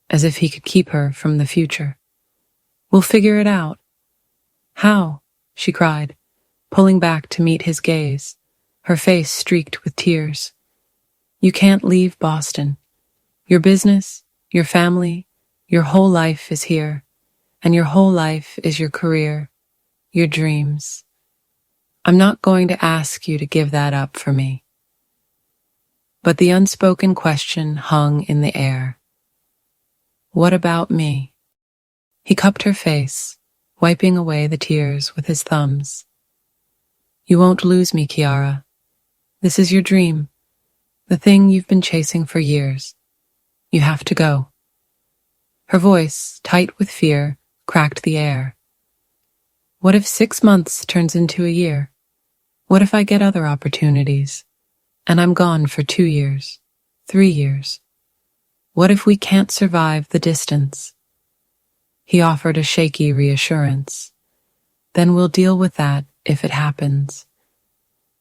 as if he could keep her from the future. "We'll figure it out." "How?" she cried, pulling back to meet his gaze, her face streaked with tears. "You can't leave Boston. Your business, your family, your whole life is here, and your whole life is your career, your dreams. I'm not going to ask you to give that up for me." But the unspoken question hung in the air. "What about me?" He cupped her face, wiping away the tears with his thumbs. You won't lose me, Chiara. This is your dream, the thing you've been chasing for years. You have to go. Her voice, tight with fear, cracked the air. What if 6 months turns into a year? What if I get other opportunities, and I'm gone for 2 years, 3 years? What if we can't survive the distance? He offered a shaky reassurance. Then we'll deal with that if it happens.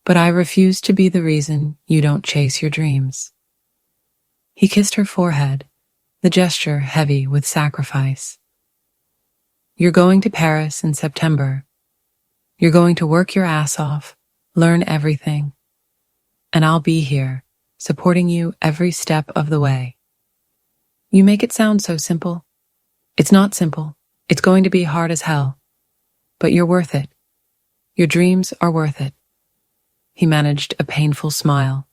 But I refuse to be the reason you don't chase your dreams. He kissed her forehead, the gesture heavy with sacrifice. You're going to Paris in September. You're going to work your ass off, learn everything. And I'll be here, supporting you every step of the way. You make it sound so simple. It's not simple. It's going to be hard as hell. But you're worth it. Your dreams are worth it. He managed a painful smile.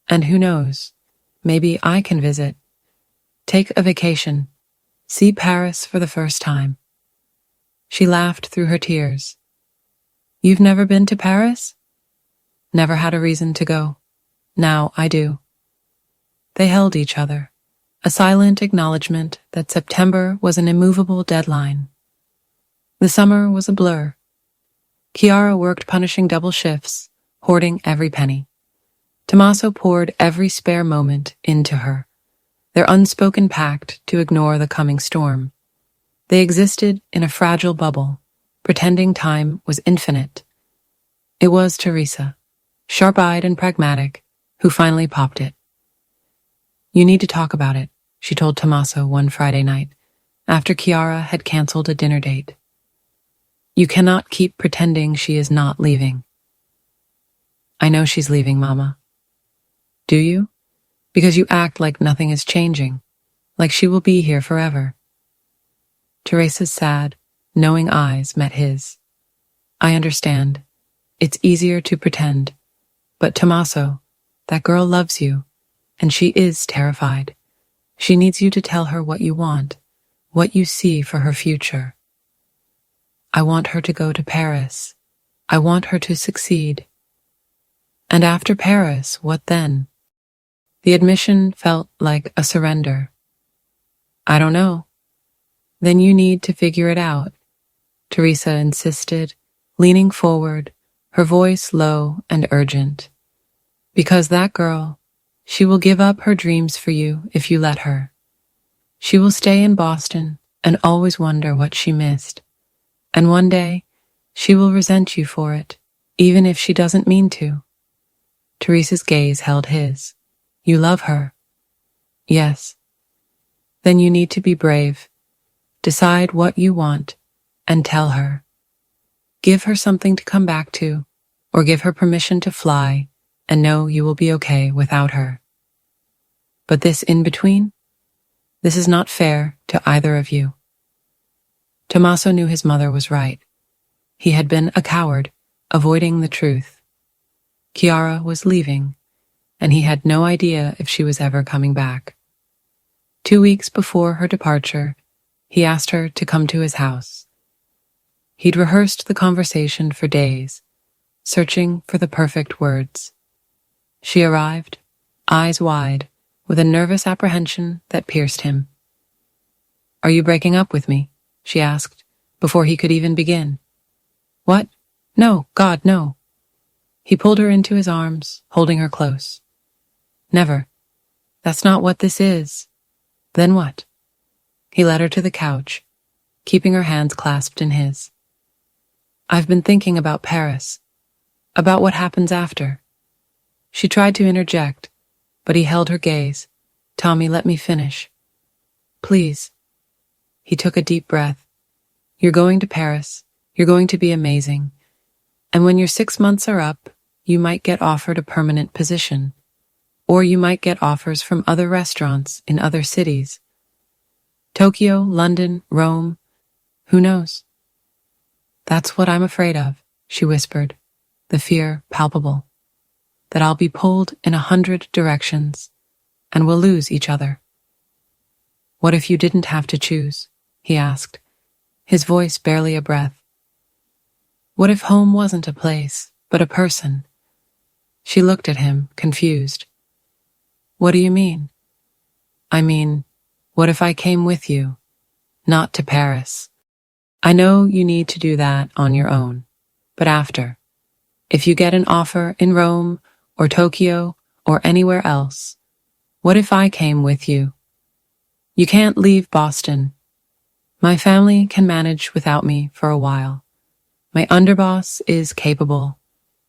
And who knows, maybe I can visit. Take a vacation. See Paris for the first time. She laughed through her tears. You've never been to Paris? Never had a reason to go. Now I do. They held each other, a silent acknowledgement that September was an immovable deadline. The summer was a blur. Chiara worked punishing double shifts, hoarding every penny. Tommaso poured every spare moment into her, their unspoken pact to ignore the coming storm. They existed in a fragile bubble, pretending time was infinite. It was Teresa, sharp-eyed and pragmatic, who finally popped it. You need to talk about it, she told Tommaso one Friday night, after Chiara had canceled a dinner date. You cannot keep pretending she is not leaving. I know she's leaving, Mama. Do you? Because you act like nothing is changing, like she will be here forever. Teresa's sad, knowing eyes met his. I understand. It's easier to pretend. But Tommaso, that girl loves you, and she is terrified. She needs you to tell her what you want, what you see for her future. I want her to go to Paris. I want her to succeed. And after Paris, what then? The admission felt like a surrender. I don't know. Then you need to figure it out, Teresa insisted, leaning forward, her voice low and urgent. Because that girl, she will give up her dreams for you if you let her. She will stay in Boston and always wonder what she missed. And one day, she will resent you for it, even if she doesn't mean to. Teresa's gaze held his. You love her. Yes. Then you need to be brave. Decide what you want and tell her. Give her something to come back to, or give her permission to fly and know you will be okay without her. But this in between? This is not fair to either of you. Tommaso knew his mother was right. He had been a coward, avoiding the truth. Chiara was leaving, and he had no idea if she was ever coming back. 2 weeks before her departure, he asked her to come to his house. He'd rehearsed the conversation for days, searching for the perfect words. She arrived, eyes wide, with a nervous apprehension that pierced him. Are you breaking up with me? She asked, before he could even begin. What? No, God, no. He pulled her into his arms, holding her close. Never. That's not what this is. Then what? He led her to the couch, keeping her hands clasped in his. I've been thinking about Paris, about what happens after. She tried to interject, but he held her gaze. Tommy, let me finish. Please. He took a deep breath. You're going to Paris. You're going to be amazing. And when your 6 months are up, you might get offered a permanent position. Or you might get offers from other restaurants in other cities. Tokyo, London, Rome. Who knows? That's what I'm afraid of, she whispered, the fear palpable. That I'll be pulled in 100 directions, and we'll lose each other. What if you didn't have to choose? He asked, his voice barely a breath. What if home wasn't a place, but a person? She looked at him, confused. What do you mean? I mean, what if I came with you? Not to Paris. I know you need to do that on your own, but after. If you get an offer in Rome or Tokyo or anywhere else, what if I came with you? You can't leave Boston. My family can manage without me for a while. My underboss is capable,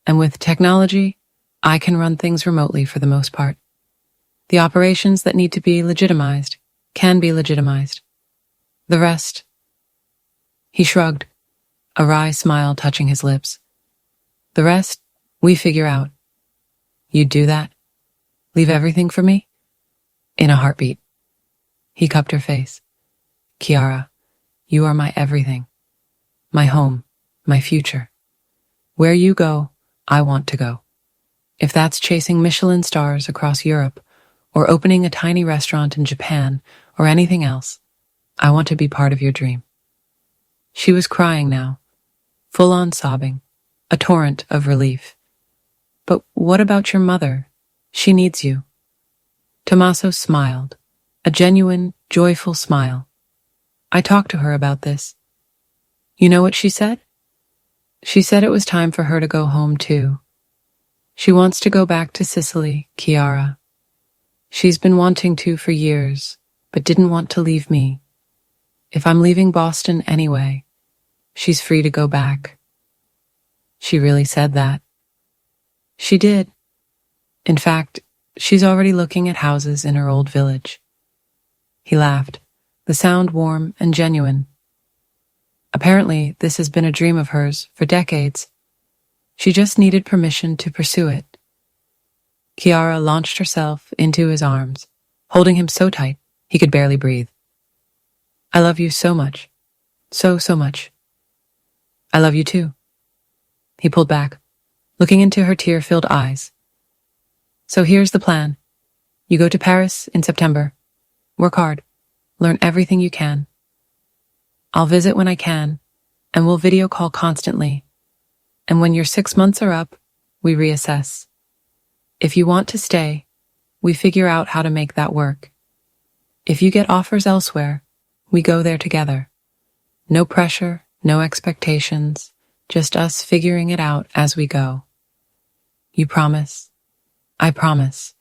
and with technology, I can run things remotely for the most part. The operations that need to be legitimized can be legitimized. The rest. He shrugged, a wry smile touching his lips. The rest, we figure out. You'd do that? Leave everything for me? In a heartbeat. He cupped her face. Chiara, you are my everything. My home, my future. Where you go, I want to go. If that's chasing Michelin stars across Europe, or opening a tiny restaurant in Japan, or anything else, I want to be part of your dream. She was crying now, full-on sobbing, a torrent of relief. But what about your mother? She needs you. Tommaso smiled, a genuine, joyful smile. I talked to her about this. You know what she said? She said it was time for her to go home too. She wants to go back to Sicily, Chiara. She's been wanting to for years, but didn't want to leave me. If I'm leaving Boston anyway, she's free to go back. She really said that. She did. In fact, she's already looking at houses in her old village. He laughed, the sound warm and genuine. Apparently, this has been a dream of hers for decades. She just needed permission to pursue it. Chiara launched herself into his arms, holding him so tight he could barely breathe. I love you so much. So much. I love you too. He pulled back, looking into her tear-filled eyes. So here's the plan. You go to Paris in September. Work hard. Learn everything you can. I'll visit when I can, and we'll video call constantly. And when your 6 months are up, we reassess. If you want to stay, we figure out how to make that work. If you get offers elsewhere, we go there together. No pressure, no expectations, just us figuring it out as we go. You promise? I promise.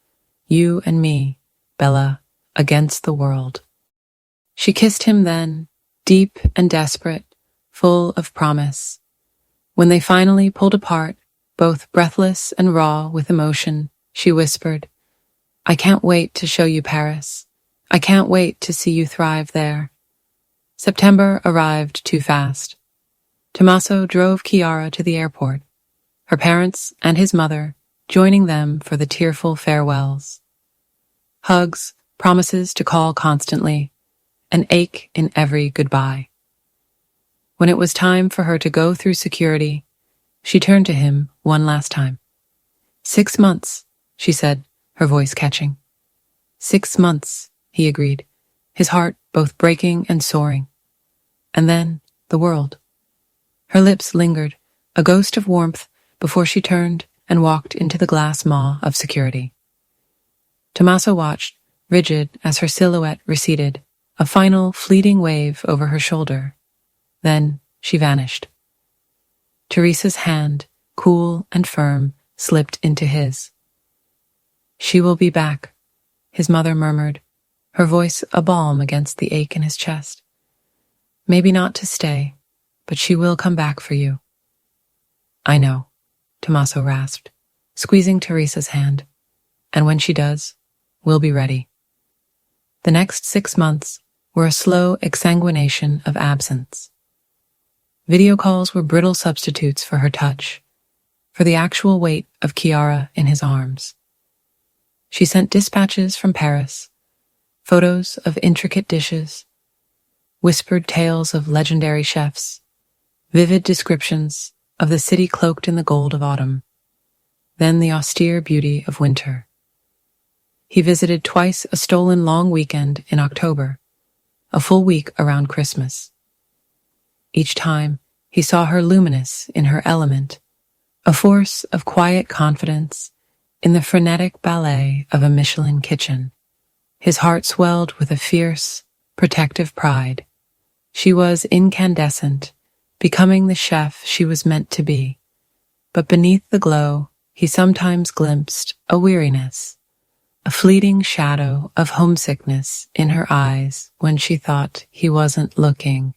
You and me, Bella, against the world. She kissed him then, deep and desperate, full of promise. When they finally pulled apart, both breathless and raw with emotion, she whispered, I can't wait to show you Paris. I can't wait to see you thrive there. September arrived too fast. Tommaso drove Chiara to the airport, her parents and his mother joining them for the tearful farewells. Hugs, promises to call constantly, an ache in every goodbye. When it was time for her to go through security, she turned to him one last time. 6 months, she said, her voice catching. 6 months, he agreed, his heart both breaking and soaring. And then the world. Her lips lingered, a ghost of warmth, before she turned and walked into the glass maw of security. Tommaso watched, rigid as her silhouette receded, a final fleeting wave over her shoulder. Then she vanished. Teresa's hand, cool and firm, slipped into his. She will be back, his mother murmured, her voice a balm against the ache in his chest. Maybe not to stay, but she will come back for you. I know, Tommaso rasped, squeezing Teresa's hand. And when she does, we'll be ready. The next 6 months were a slow exsanguination of absence. Video calls were brittle substitutes for her touch, for the actual weight of Chiara in his arms. She sent dispatches from Paris, photos of intricate dishes, whispered tales of legendary chefs, vivid descriptions of the city cloaked in the gold of autumn, then the austere beauty of winter. He visited twice a stolen long weekend in October, a full week around Christmas. Each time, he saw her luminous in her element, a force of quiet confidence in the frenetic ballet of a Michelin kitchen. His heart swelled with a fierce, protective pride. She was incandescent, becoming the chef she was meant to be. But beneath the glow, he sometimes glimpsed a weariness, a fleeting shadow of homesickness in her eyes when she thought he wasn't looking.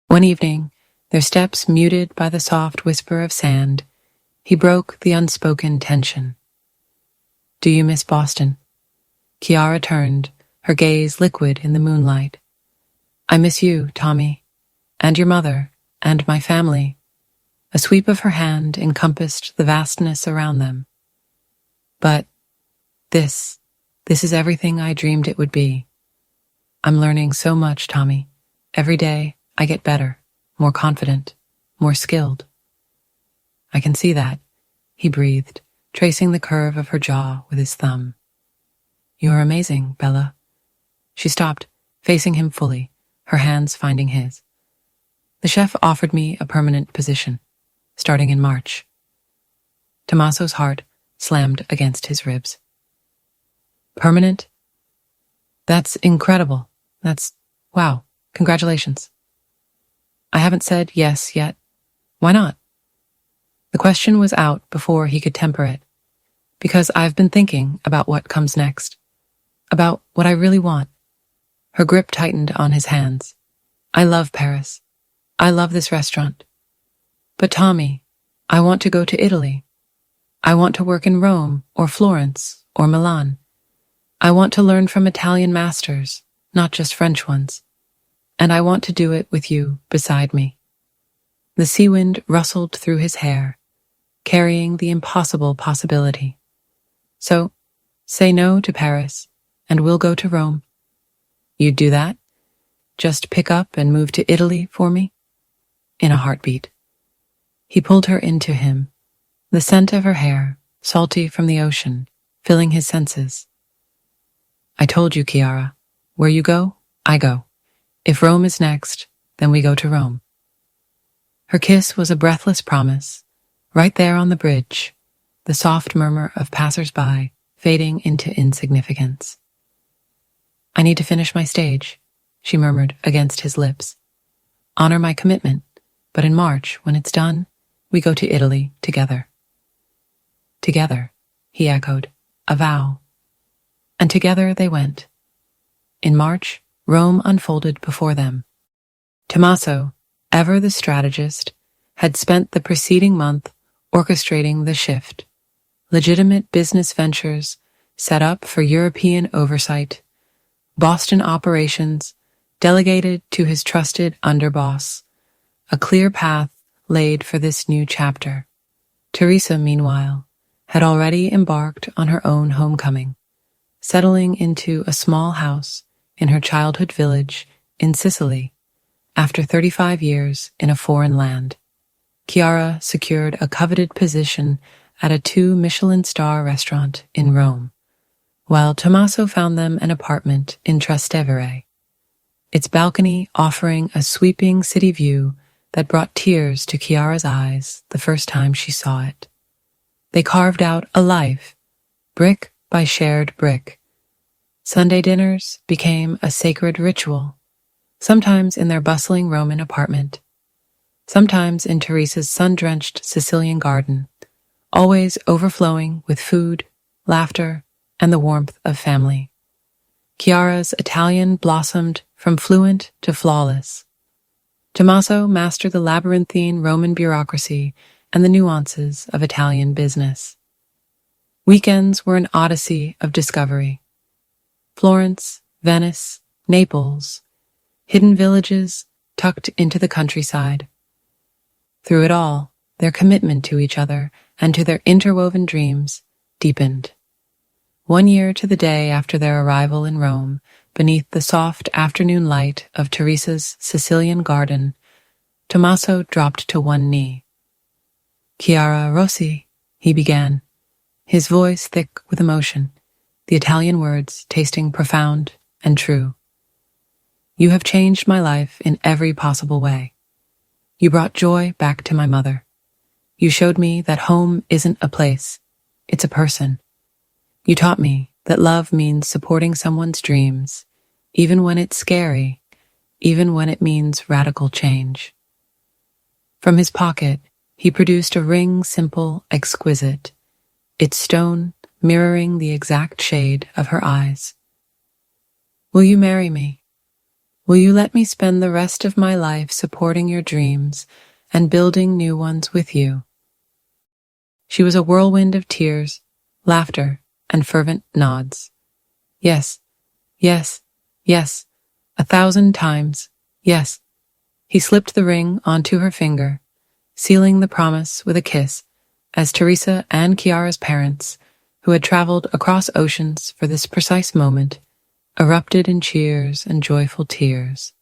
One evening, their steps muted by the soft whisper of sand, he broke the unspoken tension. "Do you miss Boston?" Chiara turned, her gaze liquid in the moonlight. "I miss you, Tommy, and your mother, and my family." A sweep of her hand encompassed the vastness around them. "But this is everything I dreamed it would be. I'm learning so much, Tommy. Every day I get better, more confident, more skilled." "I can see that," he breathed, tracing the curve of her jaw with his thumb. "You're amazing, Bella." She stopped, facing him fully, her hands finding his. "The chef offered me a permanent position, starting in March." Tommaso's heart slammed against his ribs. "Permanent? That's incredible. Wow, congratulations." "I haven't said yes yet. Why not?" The question was out before he could temper it. "Because I've been thinking about what comes next. About what I really want." Her grip tightened on his hands. "I love Paris. I love this restaurant. But Tommy, I want to go to Italy. I want to work in Rome or Florence or Milan. I want to learn from Italian masters, not just French ones. And I want to do it with you beside me." The sea wind rustled through his hair, carrying the impossible possibility. "So, say no to Paris, and we'll go to Rome." "You'd do that? Just pick up and move to Italy for me?" "In a heartbeat." He pulled her into him, the scent of her hair, salty from the ocean, filling his senses. "I told you, Chiara, where you go, I go. If Rome is next, then we go to Rome." Her kiss was a breathless promise, right there on the bridge, the soft murmur of passers-by fading into insignificance. "I need to finish my stage," she murmured against his lips. "Honor my commitment, but in March, when it's done, we go to Italy together." "Together," he echoed, a vow. And together they went. In March, Rome unfolded before them. Tommaso, ever the strategist, had spent the preceding month orchestrating the shift. Legitimate business ventures set up for European oversight, Boston operations delegated to his trusted underboss, a clear path laid for this new chapter. Teresa, meanwhile, had already embarked on her own homecoming, settling into a small house in her childhood village in Sicily after 35 years in a foreign land. Chiara secured a coveted position at a 2-Michelin-star restaurant in Rome, while Tommaso found them an apartment in Trastevere, its balcony offering a sweeping city view that brought tears to Chiara's eyes the first time she saw it. They carved out a life, brick by shared brick. Sunday dinners became a sacred ritual, sometimes in their bustling Roman apartment, sometimes in Teresa's sun-drenched Sicilian garden, always overflowing with food, laughter, and the warmth of family. Chiara's Italian blossomed from fluent to flawless. Tommaso mastered the labyrinthine Roman bureaucracy and the nuances of Italian business. Weekends were an odyssey of discovery. Florence, Venice, Naples, hidden villages tucked into the countryside. Through it all, their commitment to each other and to their interwoven dreams deepened. 1 year to the day after their arrival in Rome, beneath the soft afternoon light of Teresa's Sicilian garden, Tommaso dropped to one knee. "Chiara Rossi," he began, his voice thick with emotion, the Italian words tasting profound and true. "You have changed my life in every possible way. You brought joy back to my mother. You showed me that home isn't a place, it's a person. You taught me that love means supporting someone's dreams, even when it's scary, even when it means radical change. From his pocket, he produced a ring simple, exquisite, its stone mirroring the exact shade of her eyes. Will you marry me? Will you let me spend the rest of my life supporting your dreams and building new ones with you? She was a whirlwind of tears, laughter, and fervent nods. Yes, yes, yes, 1,000 times, yes. He slipped the ring onto her finger, sealing the promise with a kiss as Teresa and Chiara's parents, who had traveled across oceans for this precise moment, erupted in cheers and joyful tears.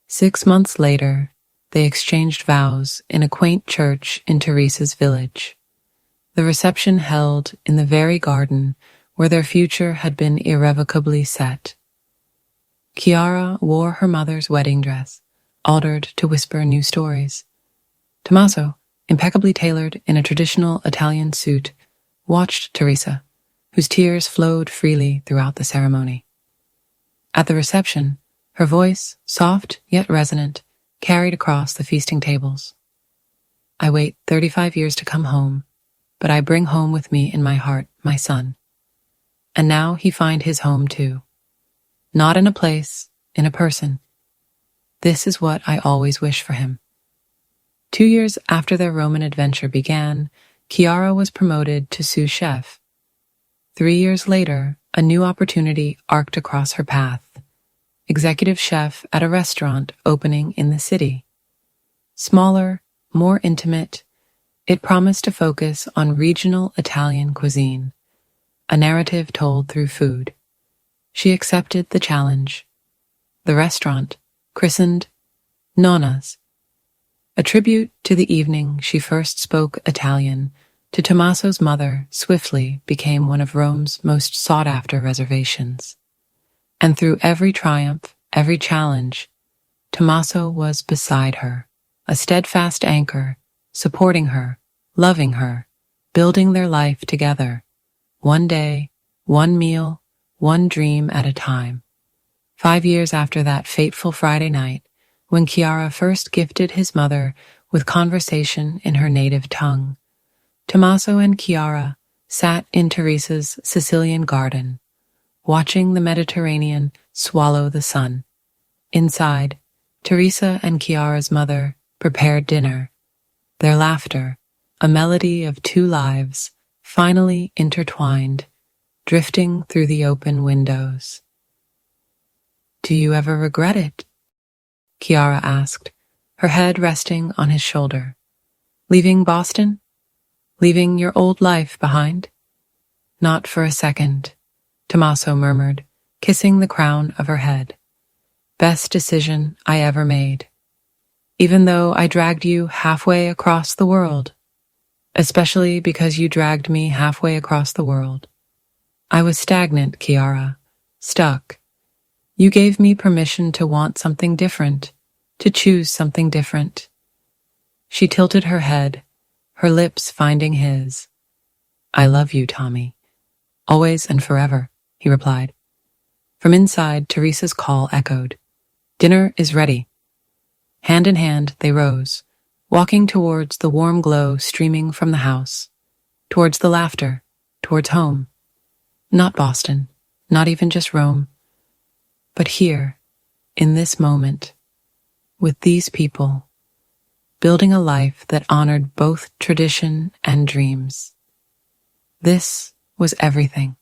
6 months later, they exchanged vows in a quaint church in Teresa's village. The reception held in the very garden where their future had been irrevocably set. Chiara wore her mother's wedding dress, altered to whisper new stories. Tommaso, impeccably tailored in a traditional Italian suit, watched Teresa, whose tears flowed freely throughout the ceremony. At the reception, her voice, soft yet resonant, carried across the feasting tables. I wait 35 years to come home, but I bring home with me in my heart my son. And now he find his home too. Not in a place, in a person. This is what I always wish for him. 2 years after their Roman adventure began, Chiara was promoted to sous chef. 3 years later, a new opportunity arced across her path. Executive chef at a restaurant opening in the city. Smaller, more intimate, it promised to focus on regional Italian cuisine, a narrative told through food. She accepted the challenge. The restaurant, christened Nonna's, a tribute to the evening she first spoke Italian to Tommaso's mother, swiftly became one of Rome's most sought-after reservations. And through every triumph, every challenge, Tommaso was beside her, a steadfast anchor, supporting her, loving her, building their life together, one day, one meal, one dream at a time. 5 years after that fateful Friday night, when Chiara first gifted his mother with conversation in her native tongue, Tommaso and Chiara sat in Teresa's Sicilian garden, watching the Mediterranean swallow the sun. Inside, Teresa and Chiara's mother prepared dinner. Their laughter, a melody of two lives, finally intertwined, drifting through the open windows. Do you ever regret it? Chiara asked, her head resting on his shoulder. Leaving Boston? Leaving your old life behind? Not for a second, Tommaso murmured, kissing the crown of her head. Best decision I ever made. Even though I dragged you halfway across the world. Especially because you dragged me halfway across the world. I was stagnant, Chiara, stuck. You gave me permission to want something different, to choose something different. She tilted her head, her lips finding his. I love you, Tommy. Always and forever, he replied. From inside, Teresa's call echoed. Dinner is ready. Hand in hand, they rose, walking towards the warm glow streaming from the house, towards the laughter, towards home. Not Boston, not even just Rome, but here, in this moment, with these people, building a life that honored both tradition and dreams. This was everything.